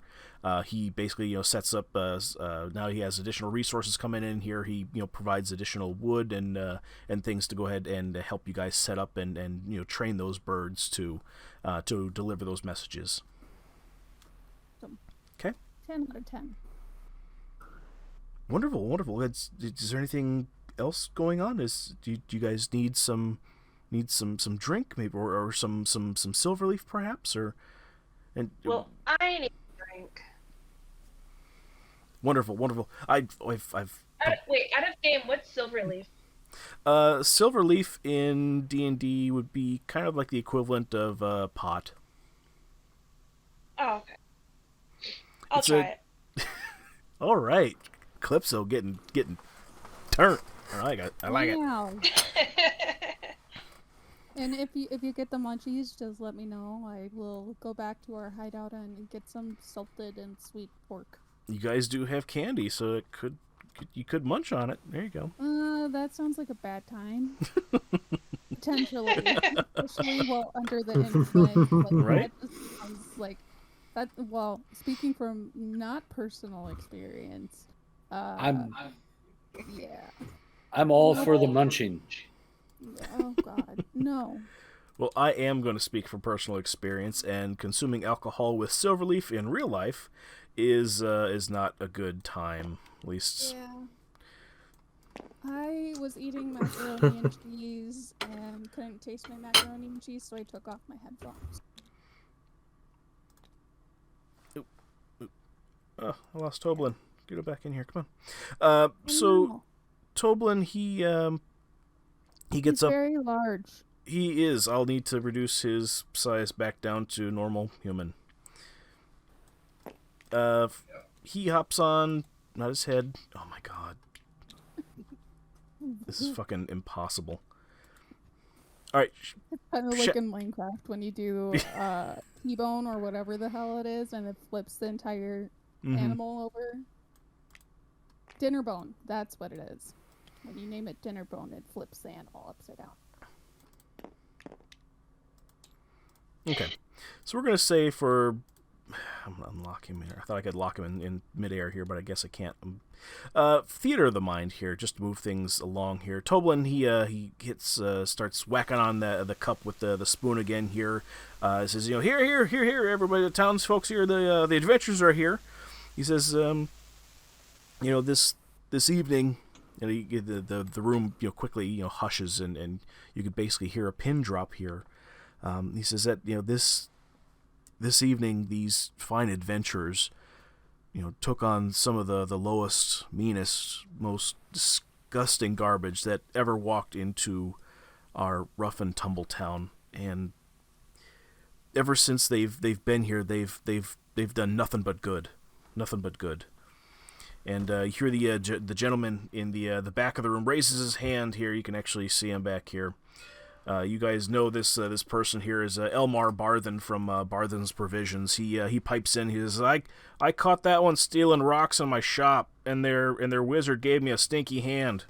He basically sets up. Now he has additional resources coming in here. He provides additional wood and things to go ahead and help you guys set up and train those birds to deliver those messages. Okay. 10 out of 10. Wonderful, wonderful. Is there anything else going on? Do you guys need some drink, maybe, or some silverleaf perhaps, or? Well, I need a drink. Wonderful, wonderful. I've Out of game, what's Silverleaf? Silverleaf in D&D would be kind of like the equivalent of pot. Oh, okay. I'll try it. All right, Calypso getting turned. I like it. Wow. And if you get the munchies, just let me know. I will go back to our hideout and get some salted and sweet pork. You guys do have candy, so you could munch on it. There you go. That sounds like a bad time. Potentially, especially while under the influence. Like, Right? That just sounds like that. Well, speaking from not personal experience, I'm yeah. I'm all for the munching. Oh God, no. Well, I am going to speak from personal experience, and consuming alcohol with Silverleaf in real life is not a good time. At least, Yeah. I was eating macaroni and cheese and couldn't taste my macaroni and cheese, so I took off my headphones. I lost Toblin. Get her back in here. Come on. So No, Toblin, he gets he's up. very large. He is. I'll need to reduce his size back down to normal human. He hops on, not his head. Oh my god. This is fucking impossible. Alright. Kind of like in Minecraft when you do T-bone or whatever the hell it is, and it flips the entire animal over. Dinner bone. That's what it is. When you name it dinner bone, it flips the animal upside down. Okay. So we're going to say for... I'm going to unlock him here. I thought I could lock him in midair here, but I guess I can't. Theater of the mind here, just to move things along here. Toblin, he hits, starts whacking on the cup with the spoon again here. Says, here, everybody, the townsfolk here, the adventurers are here. He says, this evening, the room, quickly, hushes, and you could basically hear a pin drop here. He says that, this evening, these fine adventurers, took on some of the lowest, meanest, most disgusting garbage that ever walked into our rough and tumble town. And ever since they've been here, they've done nothing but good. And you hear the gentleman in the back of the room raises his hand here. You can actually see him back here. You guys know this person here is Elmar Barthen from Barthen's Provisions. He pipes in. He says, I caught that one stealing rocks in my shop, and their wizard gave me a stinky hand.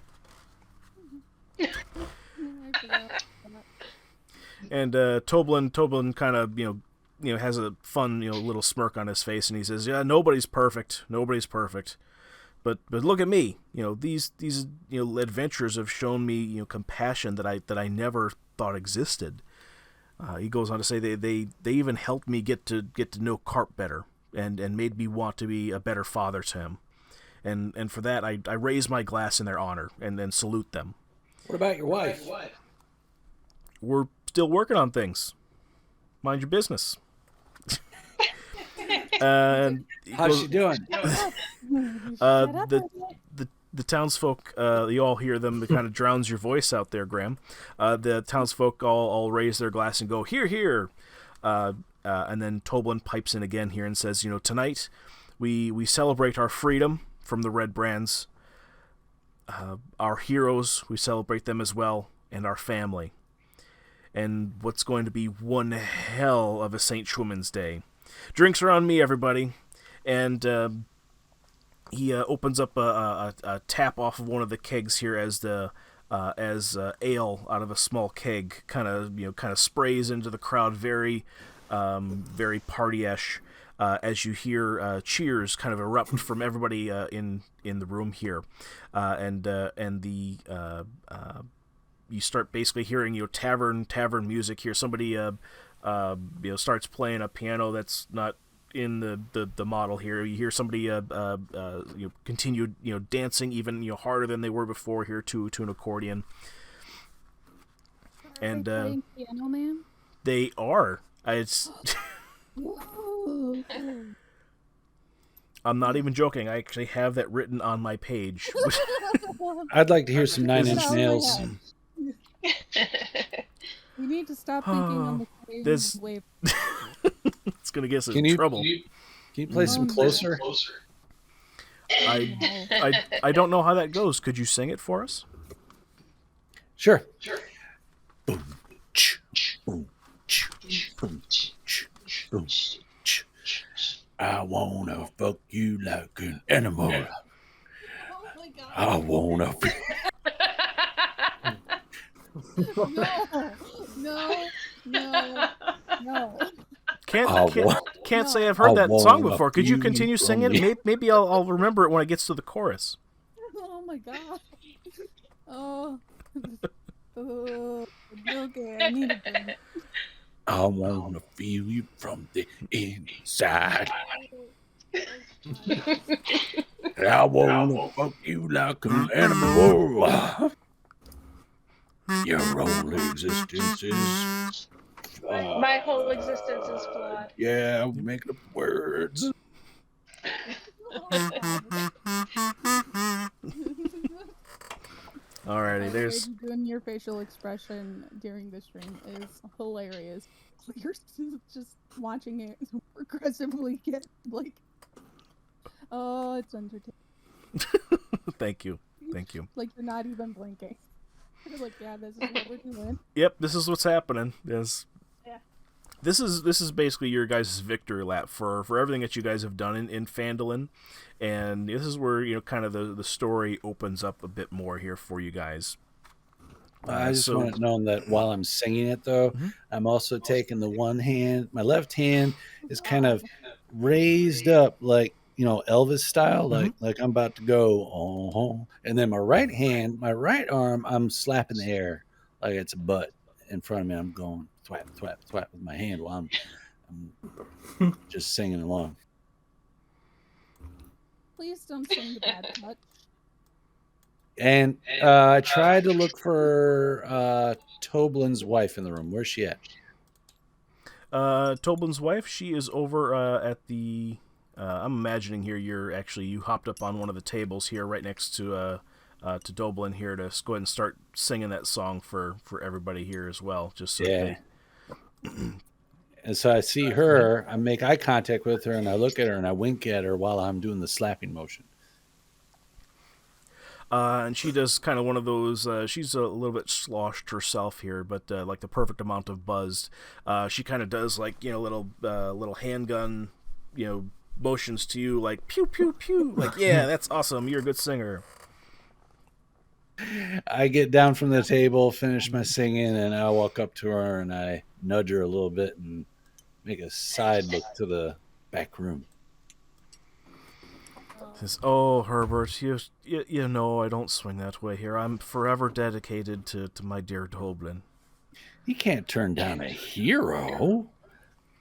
And Toblin kind of has a fun little smirk on his face, and he says, yeah, nobody's perfect. But look at me, these adventures have shown me compassion that I never thought existed. He goes on to say they even helped me get to know Carp better and made me want to be a better father to him. And for that I raise my glass in their honor and then salute them. What about your wife? We're still working on things. Mind your business. And how's she doing? The townsfolk, you all hear them. It kind of drowns your voice out there, Graham. The townsfolk all raise their glass and go, here. And then Toblin pipes in again here and says, tonight we celebrate our freedom from the Red Brands. Our heroes, we celebrate them as well, and our family. And what's going to be one hell of a St. Schwimmen's Day. Drinks are on me, everybody. And he opens up a tap off of one of the kegs here as ale out of a small keg kind of sprays into the crowd, very party-ish. As you hear cheers kind of erupt from everybody in the room here, and you start basically hearing tavern music here. Somebody starts playing a piano that's not in the model here. You hear somebody continue dancing even harder than they were before here to an accordion. And playing Piano Man? They are. It's. I'm not even joking. I actually have that written on my page. I'd like to hear some Nine Inch Nails. We need to stop thinking on the same This- wave. It's gonna get us in trouble. Can you play some Closer? I don't know how that goes. Could you sing it for us? Sure. I wanna fuck you like an animal. I wanna. No. Can't say I've I heard that song wanna before. Could you feel continue you singing from it? Maybe I'll remember it when it gets to the chorus. Oh my god. Oh. Okay, I need a drink. I wanna feel you from the inside. I wanna fuck you like an animal. Your whole existence is My whole existence is flawed. yeah, make up words. Alrighty, there's You doing your facial expression during the stream is hilarious. You're just watching it progressively get like, oh, it's entertaining. Thank you. Like you're not even blinking. You're like, yeah, this is what we're doing. Yep, this is what's happening. Yes. Yeah. This is basically your guys' victory lap for everything that you guys have done in Phandalin, and this is where kind of the story opens up a bit more here for you guys. I just want it known that while I'm singing it, though, I'm also taking the one hand. My left hand is kind of raised up, like Elvis style, like I'm about to go, and then my right hand, my right arm, I'm slapping the air like it's a butt in front of me. I'm going thwap, thwap, thwap with my hand while I'm just singing along. Please don't sing the bad touch. And I tried to look for Toblin's wife in the room. Where's she at? Toblin's wife, she is over at the. I'm imagining here you hopped up on one of the tables here right next to Doblin here to go ahead and start singing that song for everybody here as well. Just so And so I see her, I make eye contact with her, and I look at her and I wink at her while I'm doing the slapping motion. And she does kind of one of those. She's a little bit sloshed herself here, but like the perfect amount of buzzed. She kind of does like little handgun, motions to you like pew pew pew. Like yeah, that's awesome. You're a good singer. I get down from the table, finish my singing, and I walk up to her and I nudge her a little bit and make a side look to the back room. Says, "Oh, Herbert, you know I don't swing that way here. I'm forever dedicated to my dear Doblin." You can't turn down a hero.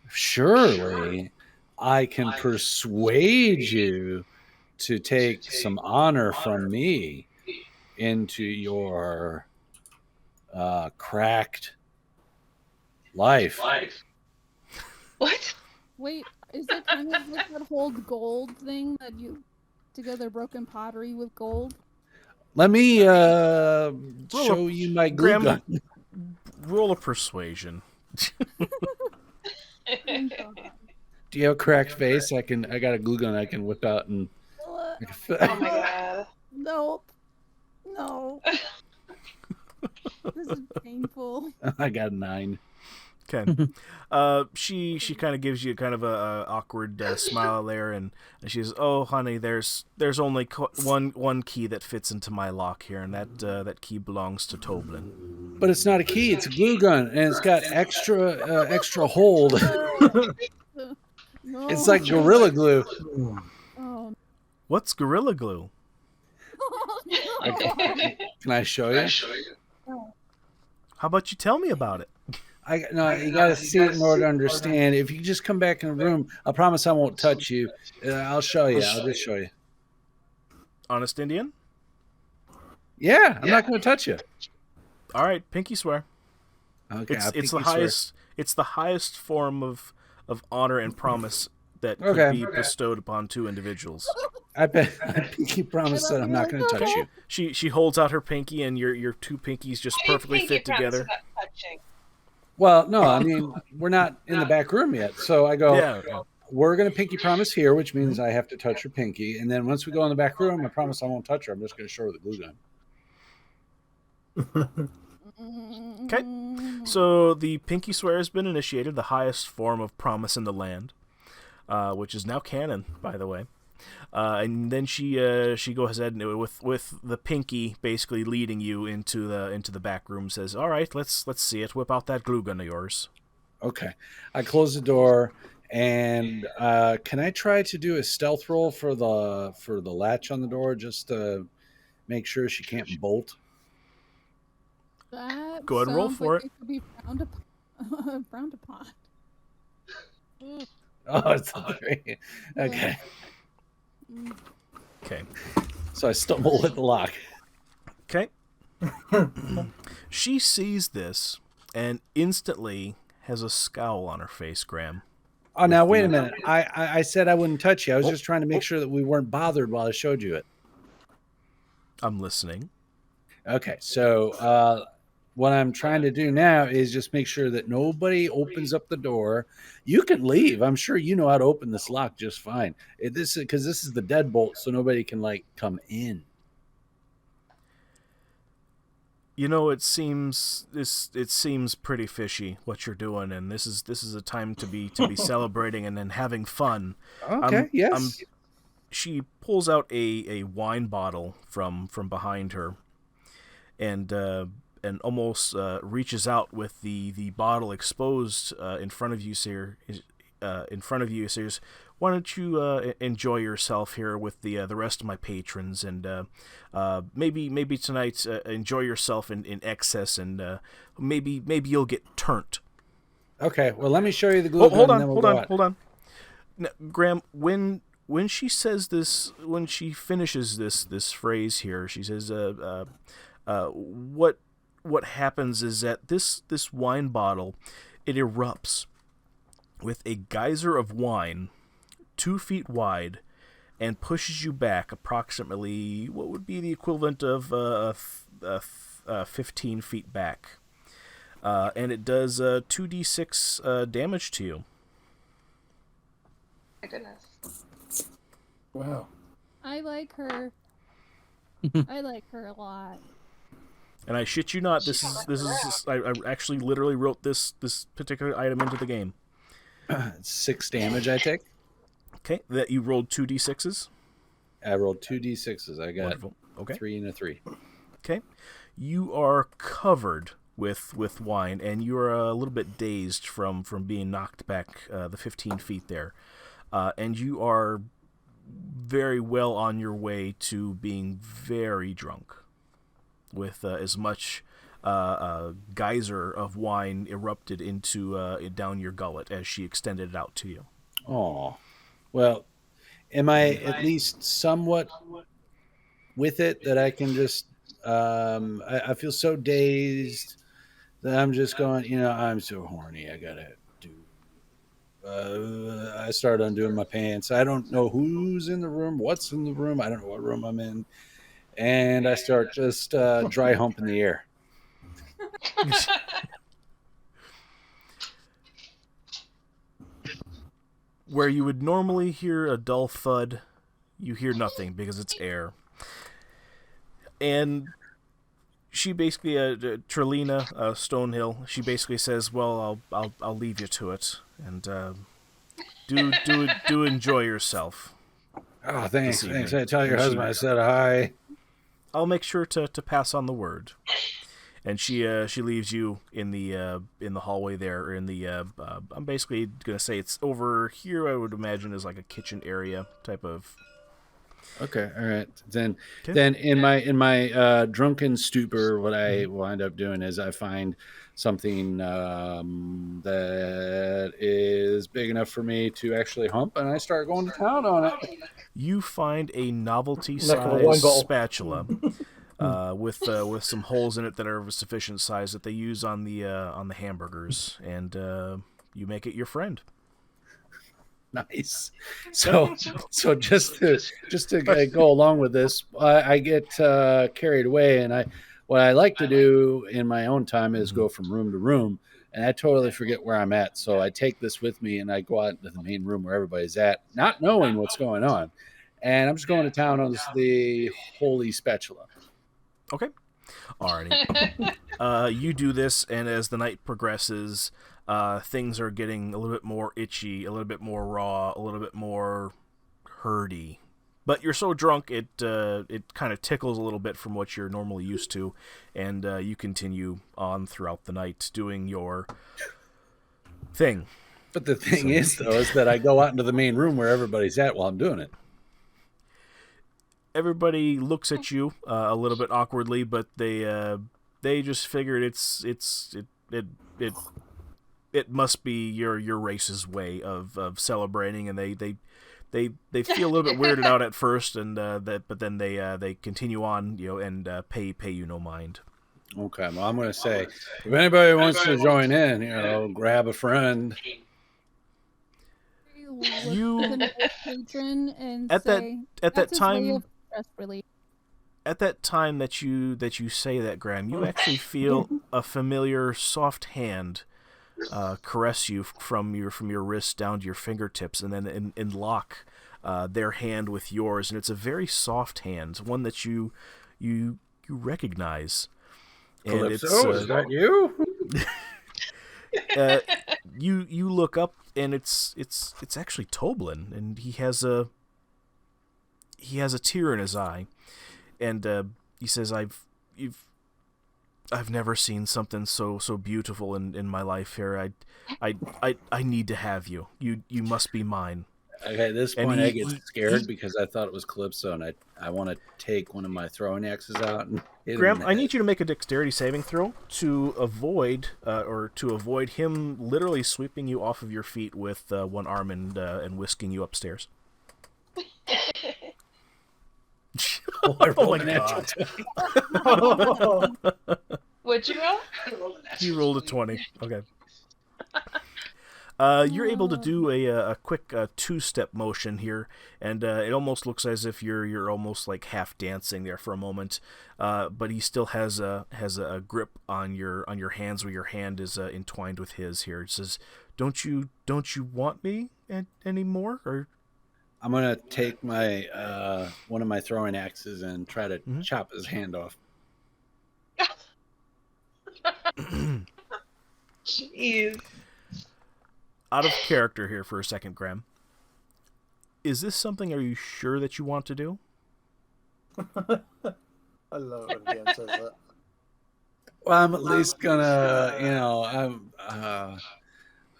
Surely I can persuade you to take some honor from me into your cracked life. What? Wait, is it kind of like that whole gold thing that you together broken pottery with gold? Let me show you my glue gun. Roll a persuasion. Do you have a cracked face? I got a glue gun I can whip out and. Oh my god. No. This is painful. I got a 9. Okay. She kind of gives you kind of a awkward smile there, and she says, "Oh, honey, there's only one key that fits into my lock here, and that key belongs to Toblin." But it's not a key; it's a glue gun, and it's got extra hold. No. It's like Gorilla Glue. Oh. What's Gorilla Glue? Can I show you? How about you tell me about it? You got to see it in order to understand. If you just come back in the room, I promise I won't touch you. I'll show you. I'll just show you. Honest Indian? Yeah, I'm not going to touch you. All right, pinky swear. Okay, it's the highest. It's the highest form of honor and promise that could be bestowed upon two individuals. I pinky promise that I'm not going to touch you. She holds out her pinky, and your two pinkies just perfectly fit together. Well, no, I mean, we're not in the back room yet. So I go, we're going to pinky promise here, which means I have to touch her pinky. And then once we go in the back room, I promise I won't touch her. I'm just going to show her the glue gun. Okay. So the pinky swear has been initiated, the highest form of promise in the land, which is now canon, by the way. And then she goes ahead and with the pinky basically leading you into the back room, says, "All right, let's see it. Whip out that glue gun of yours." Okay. I close the door, and can I try to do a stealth roll for the latch on the door, just to make sure she can't bolt? That Go ahead and roll sounds for like it. could be frowned upon. Frowned upon. Oh, it's a 3. Okay. Okay. So I stumble with the lock. Okay. She sees this and instantly has a scowl on her face, Graham. Oh, now wait a minute. I said I wouldn't touch you. I was just trying to make sure that we weren't bothered while I showed you it. I'm listening. Okay, so what I'm trying to do now is just make sure that nobody opens up the door. You can leave. I'm sure you know how to open this lock just fine. This is the deadbolt, so nobody can come in. You know, it seems pretty fishy what you're doing, and this is a time to be celebrating and then having fun. Okay, yes. She pulls out a wine bottle from behind her, and almost reaches out with the bottle exposed in front of you, sir. Says, "Why don't you enjoy yourself here with the rest of my patrons, and maybe tonight enjoy yourself in excess, and maybe you'll get turnt." Okay, well, let me show you the glue gun. Hold on. Now, Graham, when she says this, when she finishes this phrase here, she says, "What happens is that this wine bottle, it erupts with a geyser of wine 2 feet wide and pushes you back approximately what would be the equivalent of 15 feet back. And it does 2d6 damage to you." My goodness. Wow. I like her. I like her a lot. And I shit you not, this is I actually literally wrote this particular item into the game. 6 damage I take. Okay, that you rolled 2d6s. I rolled 2d6s. I got Wonderful. Okay. 3 and a 3. Okay, you are covered with wine, and you are a little bit dazed from being knocked back the 15 feet there, and you are very well on your way to being very drunk, with as much geyser of wine erupted into down your gullet as she extended it out to you. Oh, well, am I at least somewhat with it that I can just? I feel so dazed that I'm just going. I'm so horny. I gotta do. I start undoing my pants. I don't know who's in the room, what's in the room. I don't know what room I'm in, and I start just dry humping the air. Where you would normally hear a dull thud, you hear nothing because it's air. And she basically, Trelina Stonehill, she basically says, "Well, I'll leave you to it, and do enjoy yourself." Oh, thanks. evening. I tell your husband I said hi. I'll make sure to pass on the word. And she leaves you in the hallway there, or in the I'm basically gonna say it's over here. I would imagine is like a kitchen area type of. Okay, all right. Then Okay. in my drunken stupor, what I wind up doing is I find something that is big enough for me to actually hump, and I start going to town on it. You find a novelty Neck of a wine size ball. spatula with some holes in it that are of a sufficient size that they use on the hamburgers, and you make it your friend. Nice. So just to go along with this, I get carried away, and what I like to do in my own time is go from room to room, and I totally forget where I'm at. So I take this with me, and I go out into the main room where everybody's at, not knowing what's going on, and I'm just going to town on the holy spatula. Okay. Alrighty. You do this, and as the night progresses, things are getting a little bit more itchy, a little bit more raw, a little bit more herdy But you're so drunk, it kind of tickles a little bit from what you're normally used to, and you continue on throughout the night doing your thing. But the thing is that I go out into the main room where everybody's at while I'm doing it. Everybody looks at you a little bit awkwardly, but they just figured it must be your race's way of celebrating, and they feel a little bit weirded out at first, and but then they continue on, and pay you no mind. Okay, well, I'm going to say, if anybody wants to join in, grab a friend. You patron and at say, that "That's his way time of stress relief." at that time that you say that, Graham, you actually feel a familiar soft hand caress you from your wrist down to your fingertips, and then in lock their hand with yours, and it's a very soft hand, one that you recognize. And Calypso, is that you? You look up, and it's actually Toblin, and he has a tear in his eye, and he says, I've never seen something so beautiful in my life here. I need to have you. You must be mine. Okay, at this point, I get scared because I thought it was Calypso, and I want to take one of my throwing axes out and hit Graham, him. I need you to make a dexterity saving throw to avoid him literally sweeping you off of your feet with one arm and whisking you upstairs. I rolled a natural 20. What'd you roll? You rolled a 20. Okay. You're able to do a quick two-step motion here, and it almost looks as if you're almost like half dancing there for a moment. But he still has a grip on your hands, where your hand is entwined with his. Here it says, "Don't you want me anymore?" Or I'm gonna take my one of my throwing axes and try to chop his hand off. Jeez. out of character here for a second, Graham. Is this something? Are you sure that you want to do? I love it when Dan says that. Well, I'm at least gonna,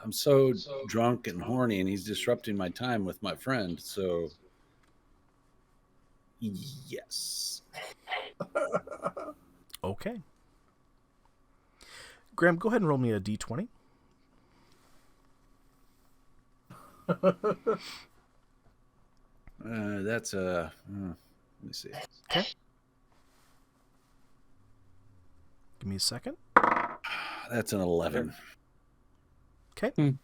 I'm so drunk and horny, and he's disrupting my time with my friend. So, yes. Okay. Graham, go ahead and roll me a d20. That's a. Let me see. Okay. Give me a second. That's an 11. Okay.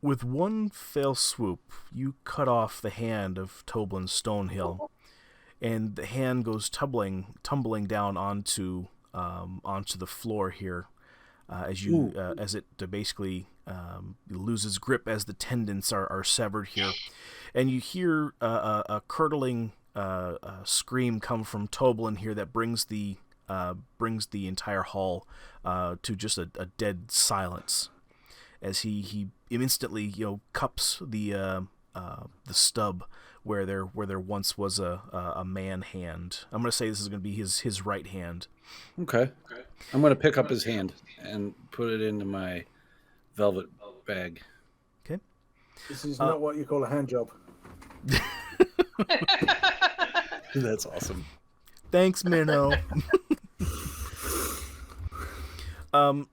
With one fell swoop, you cut off the hand of Toblin Stonehill, and the hand goes tumbling down onto the floor here, as it basically loses grip as the tendons are severed here, and you hear a curdling scream come from Toblin here that brings the entire hall to just a dead silence, as he instantly cups the stub where there once was a man hand. I'm gonna say this is gonna be his right hand. Okay. I'm gonna pick up his hand and put it into my velvet bag. Okay. This is not what you call a hand job. That's awesome. Thanks, Minnow. I'm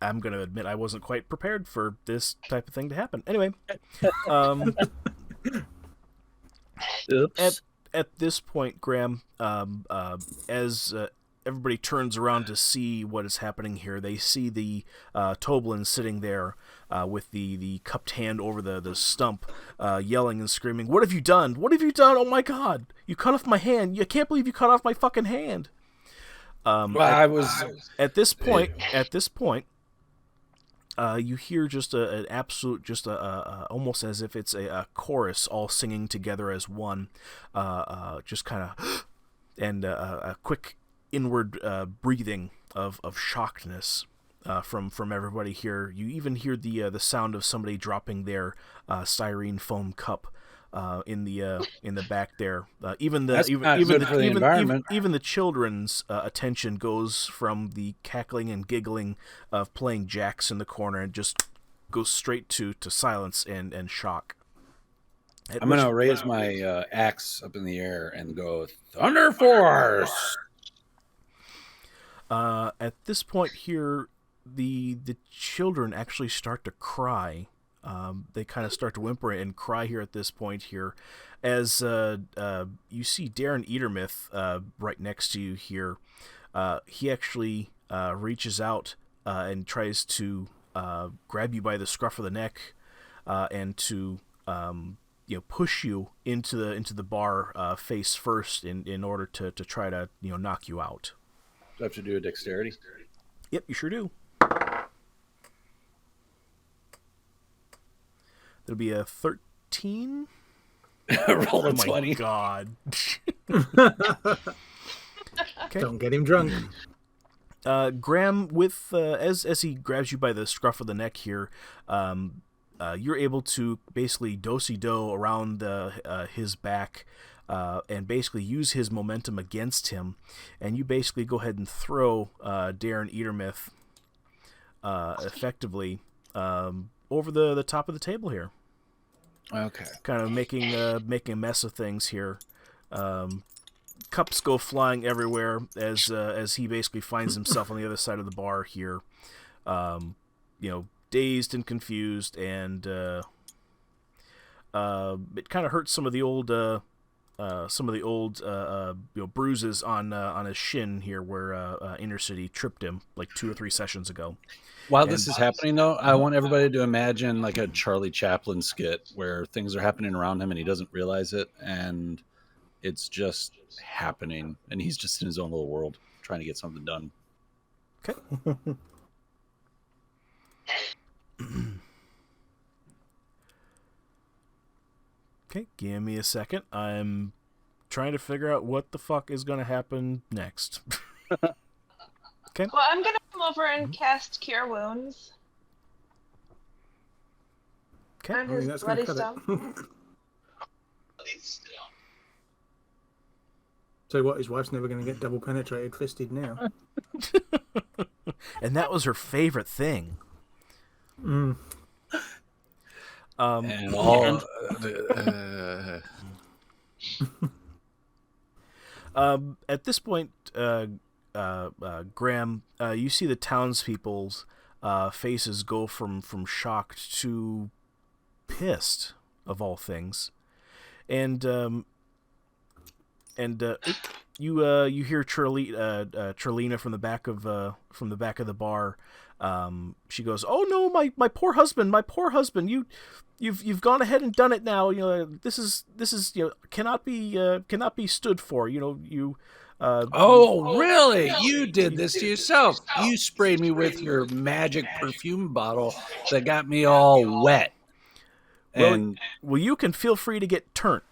going to admit I wasn't quite prepared for this type of thing to happen. Anyway, Oops. at this point, Graham, as everybody turns around to see what is happening here, they see the Toblin sitting there with the cupped hand over the stump, yelling and screaming, "What have you done? What have you done? Oh my God! You cut off my hand! I can't believe you cut off my fucking hand!" At this point, you hear just an absolute, just almost as if it's a chorus all singing together as one, just kind of, and a quick inward breathing of shockedness from everybody here. You even hear the sound of somebody dropping their styrene foam cup in the back there. Even the That's even not even good the for the even, environment. even the children's attention goes from the cackling and giggling of playing jacks in the corner and just goes straight to silence and shock. I'm going to raise my axe up in the air and go, Thunderforce! At this point here, the children actually start to cry. They kind of start to whimper and cry here at this point here, as you see Darren Edermith right next to you here. He actually reaches out and tries to grab you by the scruff of the neck and to push you into the bar face first in order to try to knock you out. Do I have to do a dexterity? Yep, you sure do. There'll be a 13. Roll a Oh my 20. god. Okay. Don't get him drunk. Graham, with as he grabs you by the scruff of the neck here, you're able to basically do-si-do around his back and basically use his momentum against him, and you basically go ahead and throw Darren Edermith effectively over the top of the table here. Okay. Kind of making a mess of things here. Cups go flying everywhere as he basically finds himself on the other side of the bar here, dazed and confused, and it kind of hurts some of the old bruises on his shin here where Inner City tripped him like 2 or 3 sessions ago. While this is happening, though, I want everybody to imagine like a Charlie Chaplin skit where things are happening around him and he doesn't realize it, and it's just happening, and he's just in his own little world trying to get something done. Okay. Okay, give me a second. I'm trying to figure out what the fuck is going to happen next. Okay. Well, I'm gonna come over and cast Cure Wounds Okay. on his that's bloody gonna cut stump. it. So what? His wife's never going to get double penetrated fisted now. And that was her favorite thing. Mm. And all At this point, Graham, you see the townspeople's faces go from shocked to pissed, of all things, and you hear Charlena from the back of the bar. She goes, "Oh no, my poor husband! You've gone ahead and done it now. This is cannot be stood for. Oh, really? You did this to yourself. You sprayed me with your magic perfume bottle that got me all wet. And well, you can feel free to get turnt.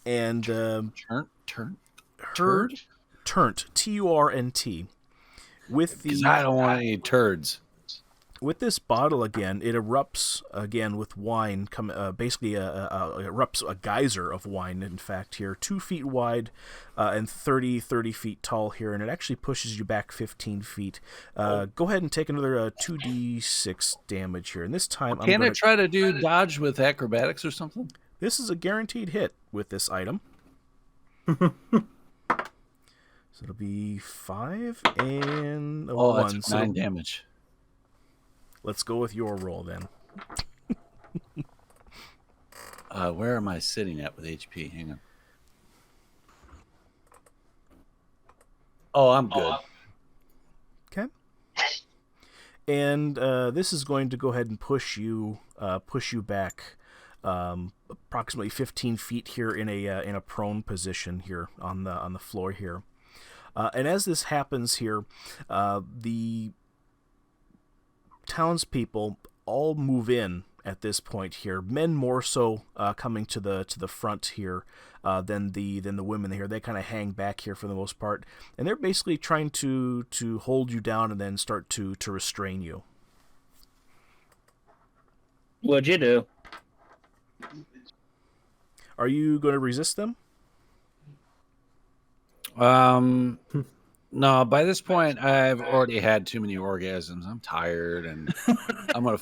And turnt, TURNT. With because I don't want any turds. With this bottle again, it erupts again with wine. Basically, erupts a geyser of wine. In fact, here 2 feet wide and 30 feet tall here, and it actually pushes you back 15 feet. Go ahead and take another 2d6 damage here, and this time Can I try to do dodge with acrobatics or something? This is a guaranteed hit with this item. So it'll be 5 and a 1. That's 9 damage. Let's go with your roll then. Where am I sitting at with HP? Hang on. Oh, I'm good. Okay. And this is going to go ahead and push you back approximately 15 feet here in a prone position here on the floor here. And as this happens here, the townspeople all move in at this point here. Men more so coming to the front here than the women here. They kind of hang back here for the most part, and they're basically trying to hold you down and then start to restrain you. What'd you do? Are you going to resist them? No, by this point, I've already had too many orgasms. I'm tired, and I'm gonna,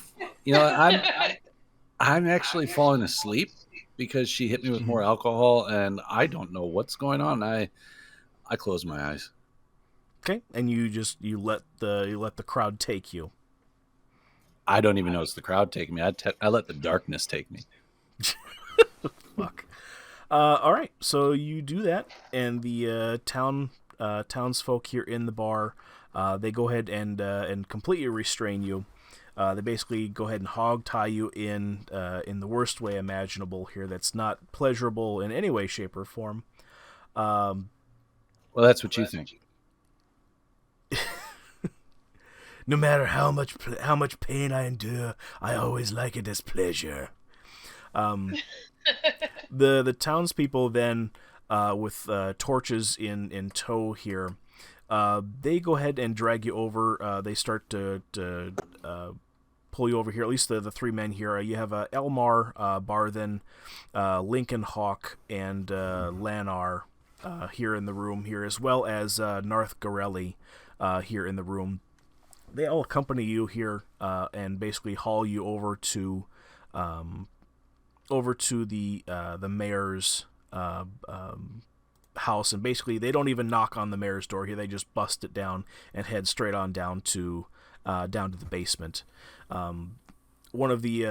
I'm actually falling asleep because she hit me with more alcohol, and I don't know what's going on. I close my eyes. Okay, and you let the crowd take you. I don't even know it's the crowd taking me. I let the darkness take me. Fuck. All right, so you do that, and the townsfolk here in the bar, they go ahead and completely restrain you. They basically go ahead and hog tie you in the worst way imaginable here. That's not pleasurable in any way, shape, or form. Well, that's what you think. No matter how much pain I endure, I always like it as pleasure. The townspeople then, with torches in tow here, they go ahead and drag you over. They start to pull you over here. At least the three men here. You have Elmar, Barthen, Lincoln Hawk, and Lanar here in the room here, as well as Narth Gorelli here in the room. They all accompany you here and basically haul you over to the mayor's house, and basically they don't even knock on the mayor's door here. They just bust it down and head straight on down to the basement. One of the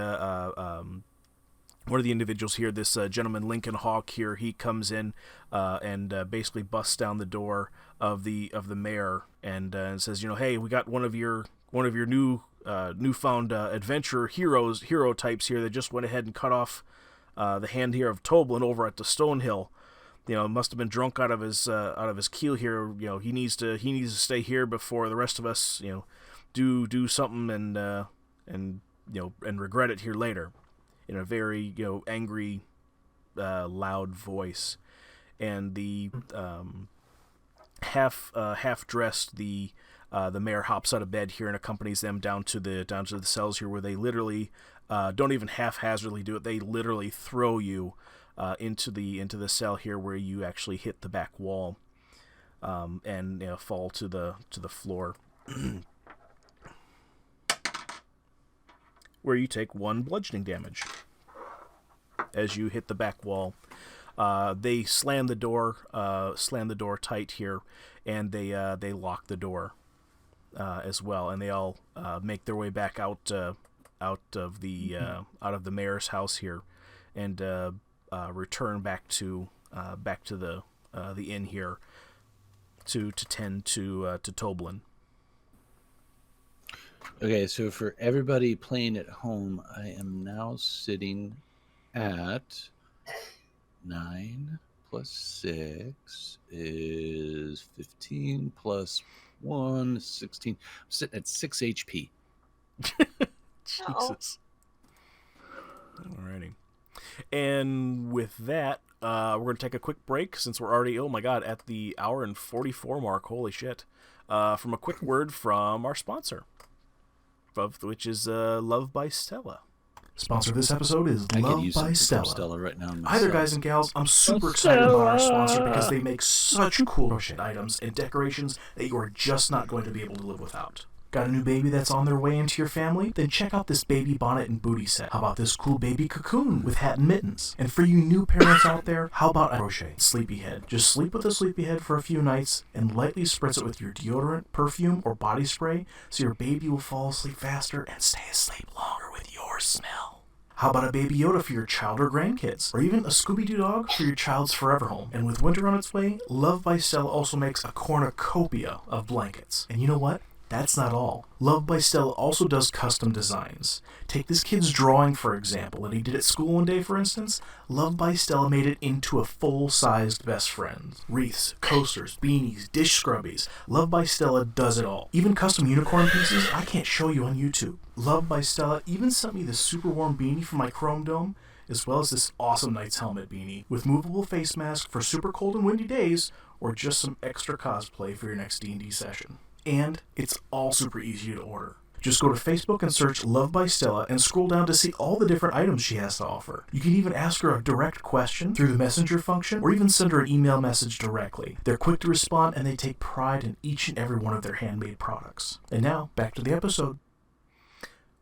individuals here, this gentleman Lincoln Hawk here, he comes in and basically busts down the door of the mayor and says, hey, we got one of your newfound adventure hero types here that just went ahead and cut off the hand here of Toblin over at the Stonehill. Must have been drunk out of his keel here. He needs to stay here before the rest of us, do something and regret it here later, in a very angry, loud voice. And the half dressed the mayor hops out of bed here and accompanies them down to the cells here, where they literally don't even haphazardly do it. They literally throw you into the cell here, where you actually hit the back wall and fall to the floor, where you take 1 bludgeoning damage as you hit the back wall. They slam the door tight here, and they lock the door as well, and they all make their way back out of the mayor's house here, and return back to the inn here to tend to Toblin. Okay, so for everybody playing at home, I am now sitting at 9 plus 6 is 15 plus 1 is 16. I'm sitting at 6 HP. Jesus. Alrighty. And with that, we're going to take a quick break since we're already, oh my god, at the hour and 44 mark. Holy shit. From a quick word from our sponsor, which is Love by Stella. Sponsor of this episode is Love by Stella. Right now. Either guys and gals, I'm super excited about our sponsor because they make such cool crochet items and decorations that you are just not going to be able to live without. Got a new baby that's on their way into your family? Then check out this baby bonnet and booty set. How about this cool baby cocoon with hat and mittens? And for you new parents out there, how about a crochet sleepyhead? Just sleep with a sleepyhead for a few nights and lightly spritz it with your deodorant, perfume, or body spray so your baby will fall asleep faster and stay asleep longer with your smell. How about a Baby Yoda for your child or grandkids? Or even a Scooby-Doo dog for your child's forever home? And with winter on its way, Love by Stella also makes a cornucopia of blankets. And you know what? That's not all. Love by Stella also does custom designs. Take this kid's drawing, for example, that he did at school one day, for instance. Love by Stella made it into a full-sized best friend. Wreaths, coasters, beanies, dish scrubbies. Love by Stella does it all. Even custom unicorn pieces I can't show you on YouTube. Love by Stella even sent me this super warm beanie for my Chrome Dome, as well as this awesome Knight's Helmet beanie with movable face mask for super cold and windy days, or just some extra cosplay for your next D&D session. And it's all super easy to order. Just go to Facebook and search Love by Stella and scroll down to see all the different items she has to offer. You can even ask her a direct question through the messenger function, or even send her an email message directly. They're quick to respond, and they take pride in each and every one of their handmade products. And now, back to the episode.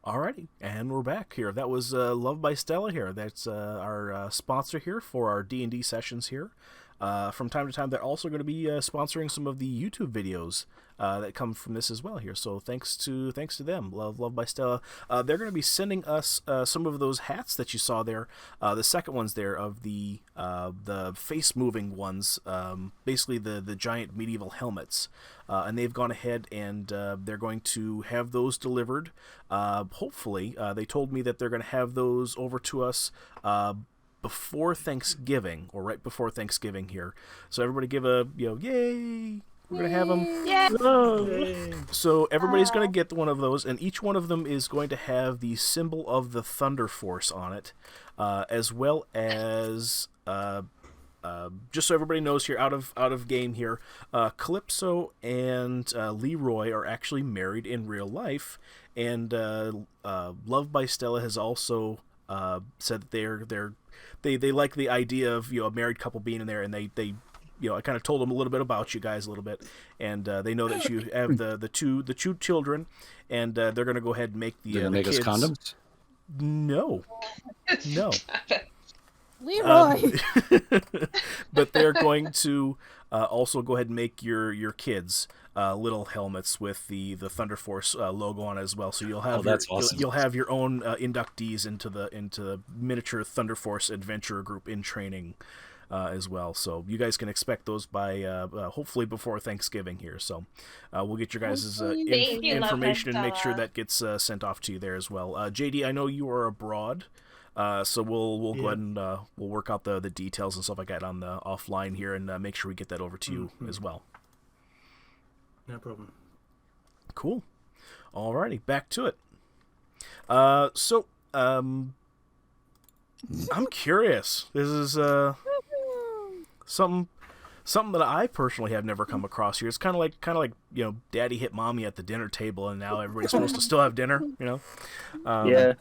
Alrighty, and we're back here. That was Love by Stella here. That's our sponsor here for our D&D sessions here. From time to time, they're also going to be sponsoring some of the YouTube videos that come from this as well here. So thanks to them, Love by Stella. They're going to be sending us some of those hats that you saw there. The second ones there of the face moving ones, basically the giant medieval helmets. And they've gone ahead and they're going to have those delivered. Hopefully, they told me that they're going to have those over to us before Thanksgiving, or right before Thanksgiving here. So everybody give a, yay! We're going to have them. Yay! So everybody's going to get one of those, and each one of them is going to have the symbol of the Thunderforce on it, as well as, just so everybody knows here, out of game here, Calypso and Leroy are actually married in real life, and Love by Stella has also said that they like the idea of a married couple being in there, and they I kind of told them a little bit about you guys a little bit, and they know that you have the two children, and they're going to go ahead and make the They're gonna make kids. us condoms? No. Leroy. But they're going to also go ahead and make your kids little helmets with the Thunderforce logo on it as well. So you'll have that's awesome. you'll have your own inductees into the miniature Thunderforce adventure group in training as well. So you guys can expect those by hopefully before Thanksgiving here. So we'll get your guys' Thank you, Love information by and make sure Stella. that gets sent off to you there as well. JD, I know you are abroad. So we'll go ahead and we'll work out the details and stuff like that on the offline here, and make sure we get that over to you as well. No problem. Cool. Alrighty, back to it. So I'm curious. This is something that I personally have never come across here. It's kind of like Daddy hit Mommy at the dinner table, and now everybody's supposed to still have dinner. Yeah.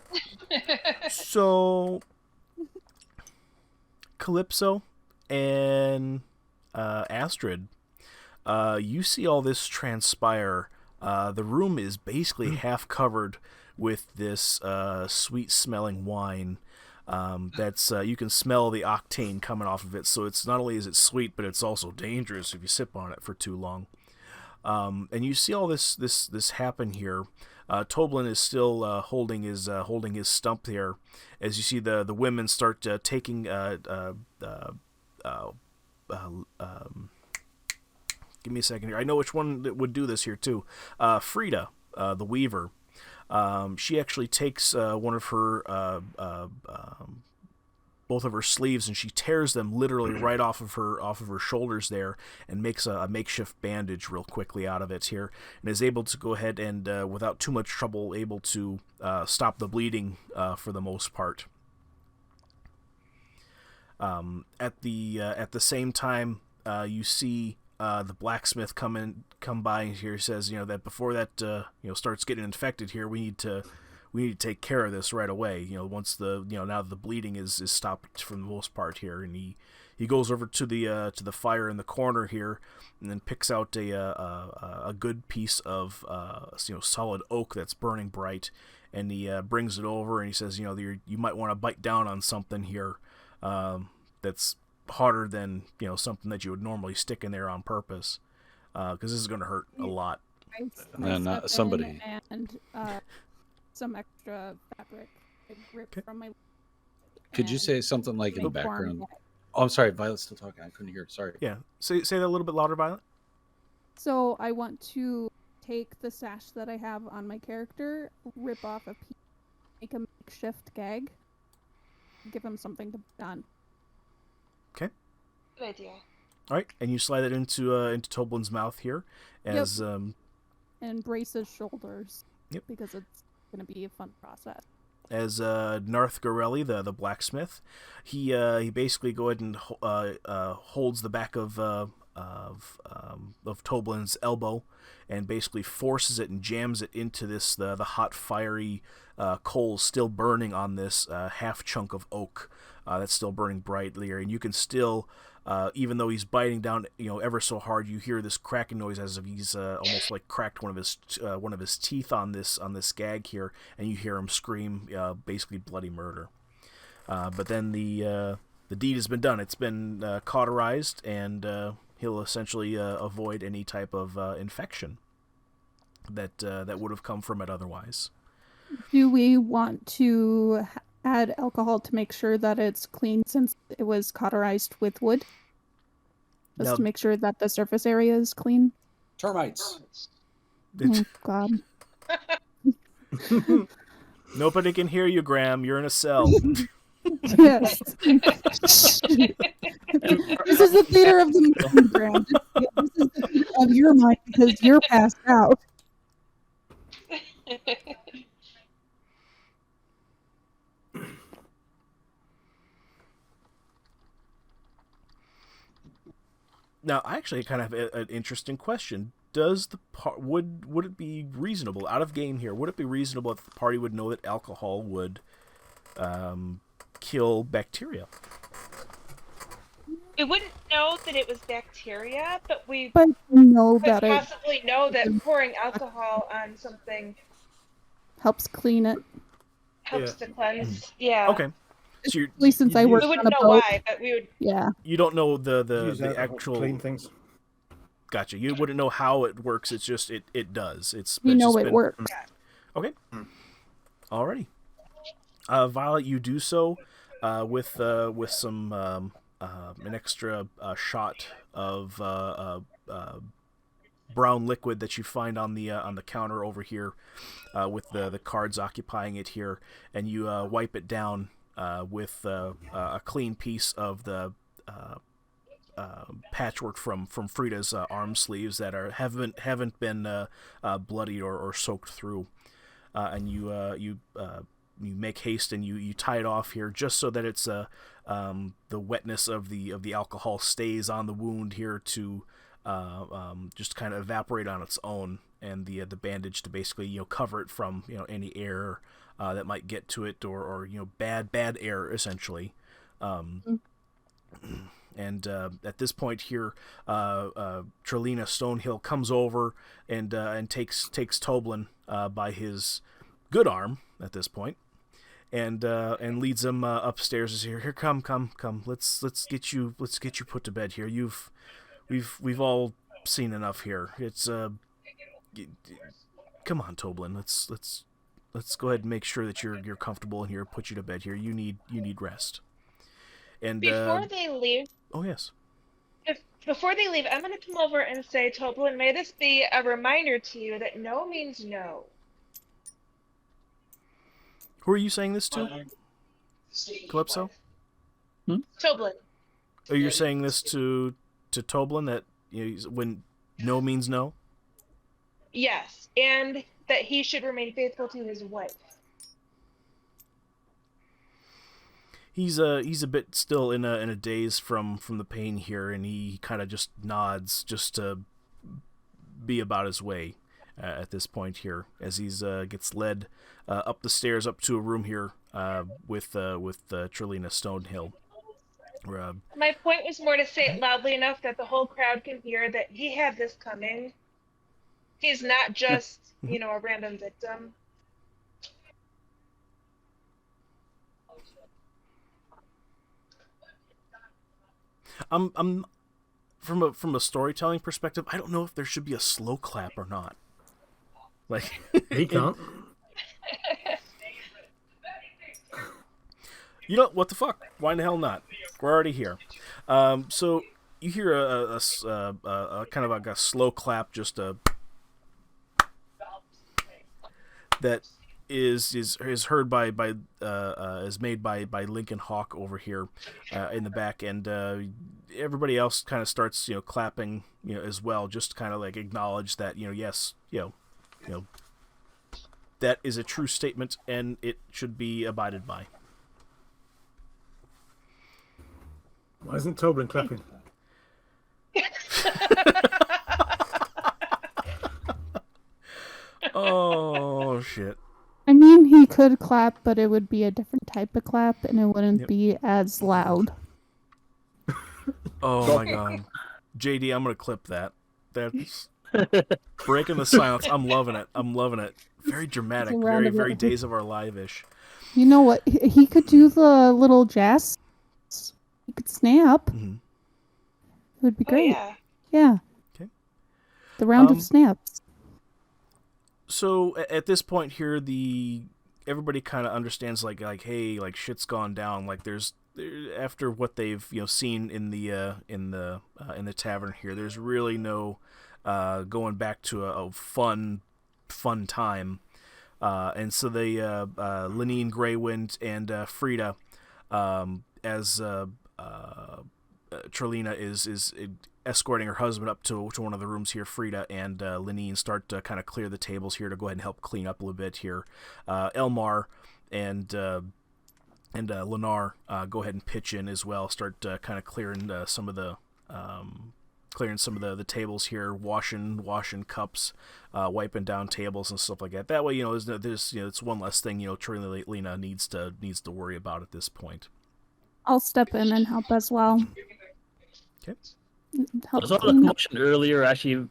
So Calypso and Astrid, you see all this transpire. The room is basically half covered with this sweet-smelling wine. That's you can smell the octane coming off of it. So it's not only is it sweet, but it's also dangerous if you sip on it for too long. And you see all this happen here. Toblin is still holding his stump here, as you see the women start taking give me a second here. I know which one that would do this here too. Frida, the Weaver. She actually takes one of her both of her sleeves, and she tears them literally right off of her shoulders there, and makes a makeshift bandage real quickly out of it here, and is able to go ahead and without too much trouble able to stop the bleeding for the most part. At the same time, you see the blacksmith come by here. He says, that before that starts getting infected here, we need to take care of this right away. Once now the bleeding is stopped for the most part here, and he goes over to the fire in the corner here, and then picks out a good piece of solid oak that's burning bright, and he brings it over, and he says, you might want to bite down on something here that's harder than something that you would normally stick in there on purpose, because this is going to hurt a lot. Not somebody. And some extra fabric ripped from my. Could you say something like in the background? Oh, I'm sorry, Violet's still talking. I couldn't hear. Sorry. Yeah, say that a little bit louder, Violet. So I want to take the sash that I have on my character, rip off a piece, make a makeshift gag, give him something to put on. Okay. Good idea. All right, and you slide it into Toblin's mouth here, as And brace his shoulders. Yep. Because it's going to be a fun process. as Narth Gorelli, the blacksmith, he basically go ahead and holds the back of Toblin's elbow, and basically forces it and jams it into this the hot fiery coals still burning on this half chunk of oak that's still burning brightly, and you can still. Even though he's biting down, ever so hard, you hear this cracking noise as if he's almost like cracked one of his teeth on this gag here, and you hear him scream, basically bloody murder. But then the deed has been done; it's been cauterized, and he'll essentially avoid any type of infection that would have come from it otherwise. Do we want to add alcohol to make sure that it's clean since it was cauterized with wood? Just Now- to make sure that the surface area is clean? Termites. Oh, God. Nobody can hear you, Graham. You're in a cell. Yes. This is the theater of the mind, Graham. This is the theater of your mind because you're passed out. Now, I actually kind of have an interesting question. Does would it be reasonable out of game here? Would it be reasonable if the party would know that alcohol would kill bacteria? We wouldn't know that it was bacteria, but we But know could that it possibly know that pouring alcohol on something helps clean it. helps to cleanse. Yeah. Okay, so At least since I you- worked We on wouldn't a know boat. why, but we would. Yeah. you don't know Use the alcohol to actual. clean things. Gotcha. You wouldn't know how it works. It's just it does. We it's know just it been- works. Okay. Alrighty. Violet, you do so with some an extra shot of brown liquid that you find on the counter over here, with the cards occupying it here, and you wipe it down with a clean piece of the patchwork from Frida's arm sleeves that haven't been bloodied or soaked through, and you make haste and you tie it off here just so that it's the wetness of the alcohol stays on the wound here to just kind of evaporate on its own, and the bandage to basically cover it from any air that might get to it, or bad air essentially. And at this point here, Trelina Stonehill comes over and takes Toblin by his good arm at this point, and leads him upstairs. Here, come. Let's get you put to bed here. We've all seen enough here. It's come on, Toblin. Let's go ahead and make sure that you're comfortable in here. Put you to bed here. You need rest. And Before they leave, oh yes. before they leave, I'm gonna come over and say, Toblin, may this be a reminder to you that no means no. Who are you saying this to? Calypso? Toblin. Oh, you're saying this to Toblin, that when no means no? Yes, and that he should remain faithful to his wife. He's a bit still in a daze from the pain here, and he kind of just nods just to be about his way at this point here, as he's gets led up the stairs up to a room here with Trelina Stonehill. My point was more to say it loudly enough that the whole crowd can hear that he had this coming. He's not just, a random victim. I'm from a storytelling perspective, I don't know if there should be a slow clap or not. Like He can't. What the fuck? Why in the hell not? We're already here. So you hear a kind of like a slow clap, just that is heard by is made by Lincoln Hawk over here in the back, and everybody else kind of starts clapping as well, just to kind of like acknowledge that yes, that is a true statement and it should be abided by. Why isn't Tobin clapping? Oh shit. I mean, he could clap, but it would be a different type of clap, and it wouldn't be as loud. Oh my god. JD, I'm gonna clip that. That's breaking the silence. I'm loving it. Very dramatic. Very Days of Our Live-ish. You know what? He could do the little jazz. He could snap. Mm-hmm. It would be great. Yeah. Okay. The round of snaps. So at this point here, everybody kind of understands like hey, like shit's gone down. Like there's after what they've seen in the tavern here, there's really no going back to a fun time. And so they Lenine, Greywind, and Frida, as Trelina is escorting her husband up to one of the rooms here. Frida and Lenine start to kind of clear the tables here to go ahead and help clean up a little bit here. Elmar and Lennar go ahead and pitch in as well. Start kind of clearing some of the tables here, washing cups, wiping down tables and stuff like that. That way, there's it's one less thing Trelina needs to worry about at this point. I'll step in and help as well. Okay. Was all the commotion earlier actually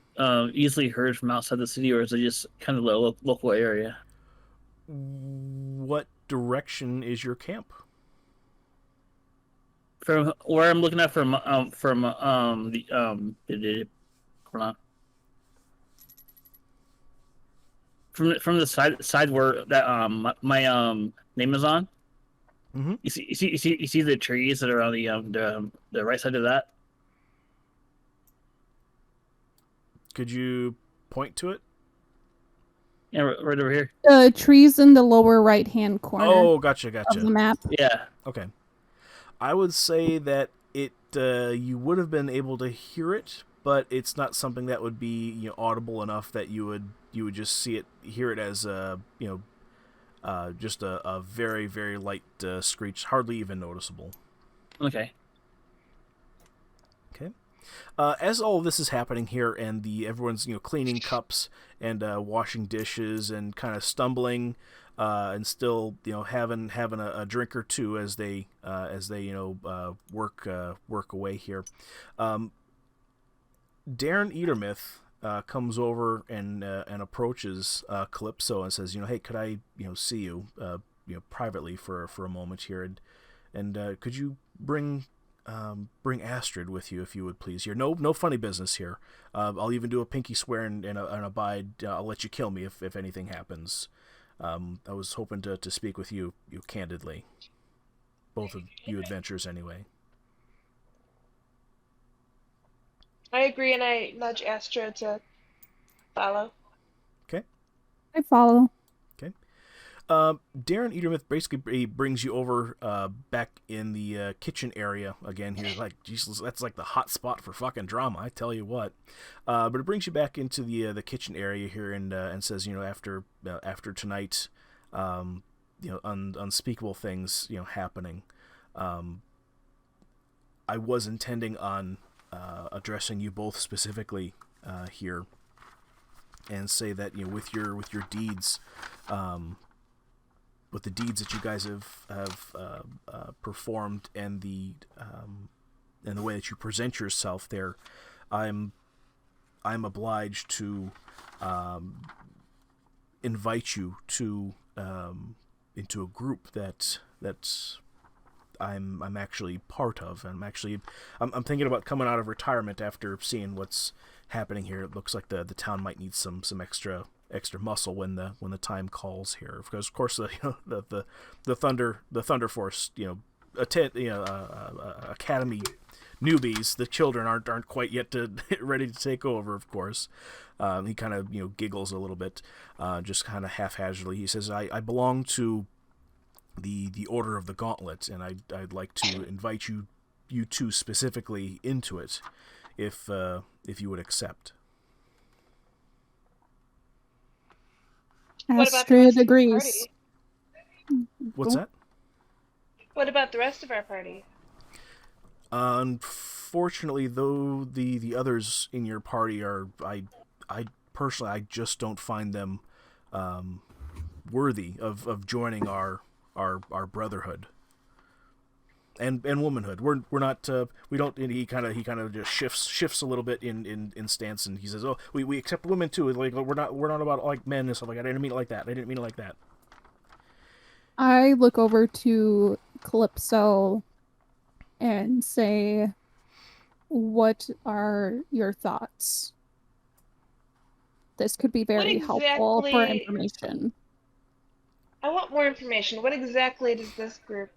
easily heard from outside the city, or is it just kind of the local area? What direction is your camp? From where I'm looking at from the hold on. From the side where that my name is on. Mm-hmm. You see the trees that are on the right side of that. Could you point to it? Yeah, right over here. Trees in the lower right-hand corner. Oh, gotcha. Of the map. Yeah. Okay. I would say that it you would have been able to hear it, but it's not something that would be audible enough that you would just hear it as just a very, very light screech, hardly even noticeable. Okay. As all of this is happening here, and everyone's cleaning cups and washing dishes and kind of stumbling, and still having a drink or two as they work away here. Darren Edermith comes over and approaches Calypso and says, hey, could I see you privately for a moment here, and could you bring Astrid with you, if you would please. Here, no funny business here. I'll even do a pinky swear and abide. I'll let you kill me if anything happens. I was hoping to speak with you candidly. Both of you adventurers, anyway. I agree, and I nudge Astra to follow. Okay. I follow. Darren Edermith basically brings you over back in the kitchen area again here. Like, Jesus, that's like the hot spot for fucking drama, I tell you what. But it brings you back into the kitchen area here and says, after tonight, unspeakable things happening. I was intending on addressing you both specifically here, and say that with your deeds. With the deeds that you guys have performed and the way that you present yourself there, I'm obliged to invite you to into a group that I'm actually part of. I'm thinking about coming out of retirement after seeing what's happening here. It looks like the town might need some extra muscle when the time calls here, because of course the Thunderforce academy newbies. The children aren't quite yet ready to take over, of course. He kind of giggles a little bit, just kind of haphazardly. He says, "I belong to the Order of the Gauntlet, and I'd like to invite you two specifically into it, if you would accept." What about the Astrid rest of the agrees. party? What's that? What about the rest of our party? Unfortunately, though, the others in your party are, I personally, I just don't find them worthy of joining our brotherhood and womanhood. We're not we don't. And he kind of just shifts a little bit in stance, and he says, "Oh, we accept women too. Like we're not about like men and stuff like that. I didn't mean it like that. I didn't mean it like that." I look over to Calypso and say, "What are your thoughts? This could be very helpful for information." I want more information. What exactly does this group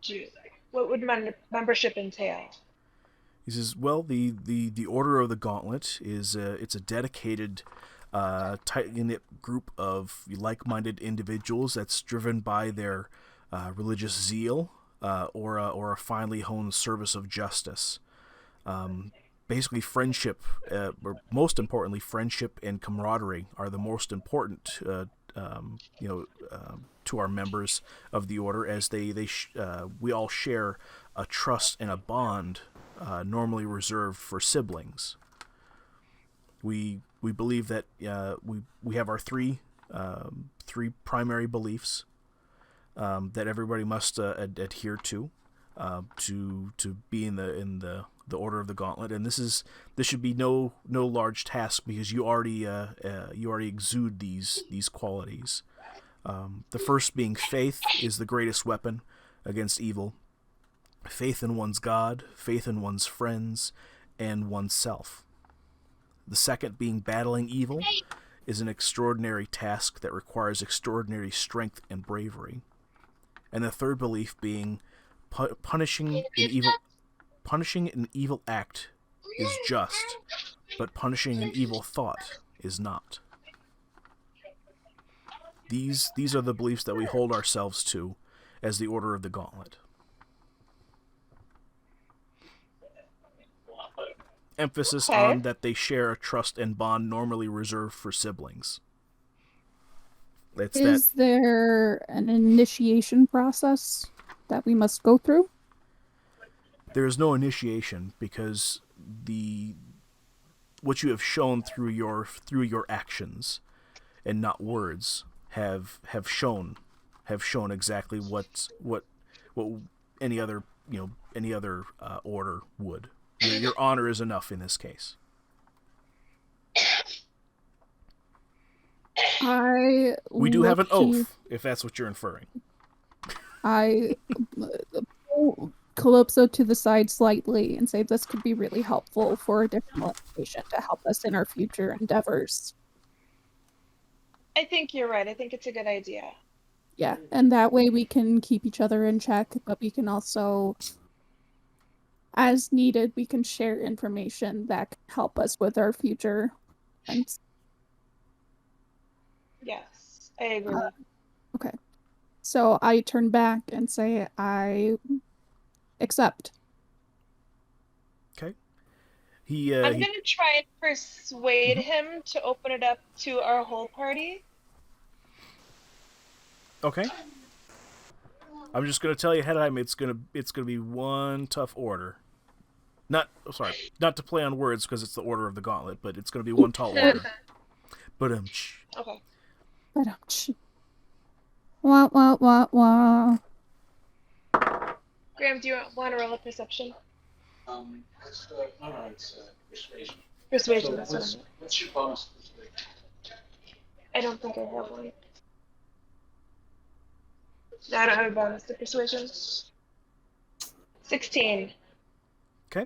do? What would membership entail? He says, "Well, the Order of the Gauntlet is it's a dedicated, tight-knit group of like-minded individuals that's driven by their religious zeal or a finely honed service of justice. Basically, friendship, or most importantly, friendship and camaraderie are the most important, to our members of the Order, as we all share a trust and a bond normally reserved for siblings. We believe that we have our three primary beliefs that everybody must adhere to be in the Order of the Gauntlet, and this should be no large task, because you already exude these qualities. The first being faith is the greatest weapon against evil. Faith in one's God, faith in one's friends, and oneself. The second being battling evil is an extraordinary task that requires extraordinary strength and bravery. And the third belief being punishing an evil act is just, but punishing an evil thought is not. These are the beliefs that we hold ourselves to as the Order of the Gauntlet. Emphasis on that they share a trust and bond normally reserved for siblings. Is there an initiation process that we must go through? There is no initiation, because what you have shown through your actions and not words have shown exactly what any other order would. Your honor is enough in this case. We do have an oath, if that's what you're inferring. I pull Calypso to the side slightly and say this could be really helpful for additional information to help us in our future endeavors. I think you're right. I think it's a good idea. Yeah, and that way we can keep each other in check, but we can also, as needed, we can share information that can help us with our future. Yes, I agree. Okay. So I turn back and say I accept. Okay. I'm going to try and persuade him to open it up to our whole party. Okay. I'm just going to tell you ahead of time, it's going to be one tough order. Not to play on words, because it's the Order of the Gauntlet, but it's going to be one tall order. Okay. Wah. Graham, do you want to roll a perception? It's persuasion. Persuasion, that's what I meant. What's your bonus persuasion? I don't think I have one. No, I don't have a bonus to persuasion. 16. Okay.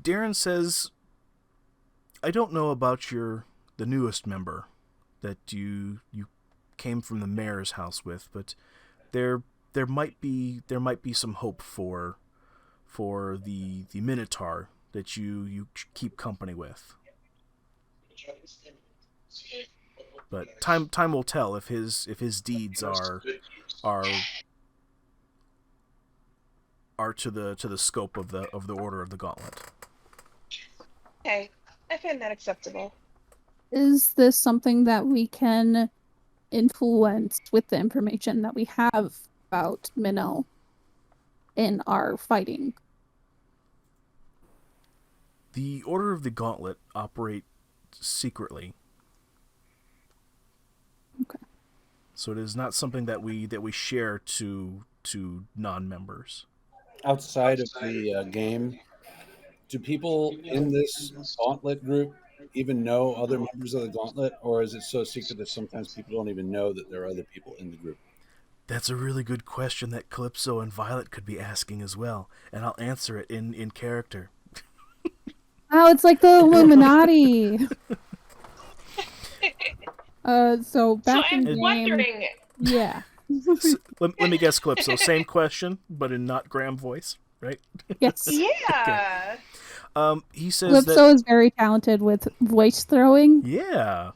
Darren says, I don't know about the newest member that you came from the mayor's house with, but they're there might be some hope for the Minotaur that you keep company with. But time will tell if his deeds are to the scope of the Order of the Gauntlet. Okay, I find that acceptable. Is this something that we can influence with the information that we have about Minnow in our fighting? The Order of the Gauntlet operate secretly. Okay. So it is not something that we share to non-members. Outside of the game, do people in this Gauntlet group even know other members of the Gauntlet, or is it so secret that sometimes people don't even know that there are other people in the group? That's a really good question that Calypso and Violet could be asking as well, and I'll answer it in character. Oh, it's like the Illuminati. So back So in I'm the game, wondering. yeah. Let me guess, Calypso. Same question, but in not Graham voice, right? Yes. Yeah. He says Calypso that is very talented with voice throwing. yeah.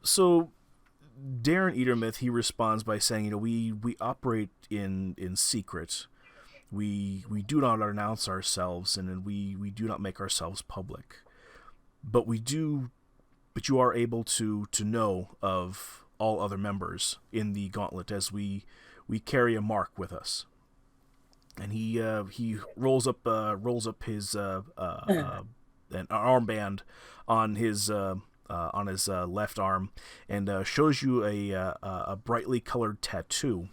So Darren Eatermouth, he responds by saying, we operate in secret. We do not announce ourselves, and we do not make ourselves public. But you are able to know of all other members in the Gauntlet, as we carry a mark with us. And he rolls up his an armband on his left arm, and shows you a brightly colored tattoo.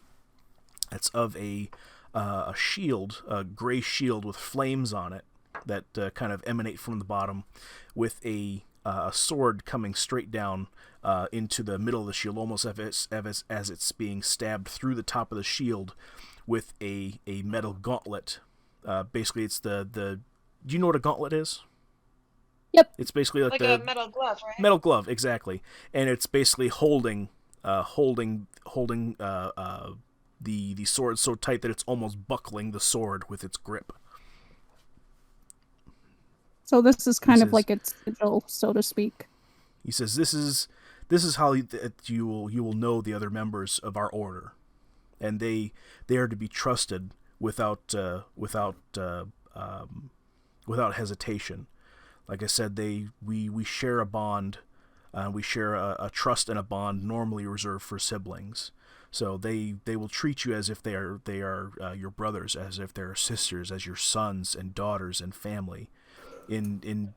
It's of a shield, a gray shield with flames on it that kind of emanate from the bottom, with a sword coming straight down into the middle of the shield, almost as it's being stabbed through the top of the shield with a metal gauntlet. Basically, it's the. Do you know what a gauntlet is? Yep. It's basically like a metal glove, right? Metal glove, exactly, and it's basically holding the sword so tight that it's almost buckling the sword with its grip. So this is kind of like its sigil, so to speak. He says, "This is how you will know the other members of our order, and they are to be trusted without hesitation. Like I said, we share a bond, we share a trust and a bond normally reserved for siblings. So they will treat you as if they are your brothers, as if they're sisters, as your sons and daughters and family. In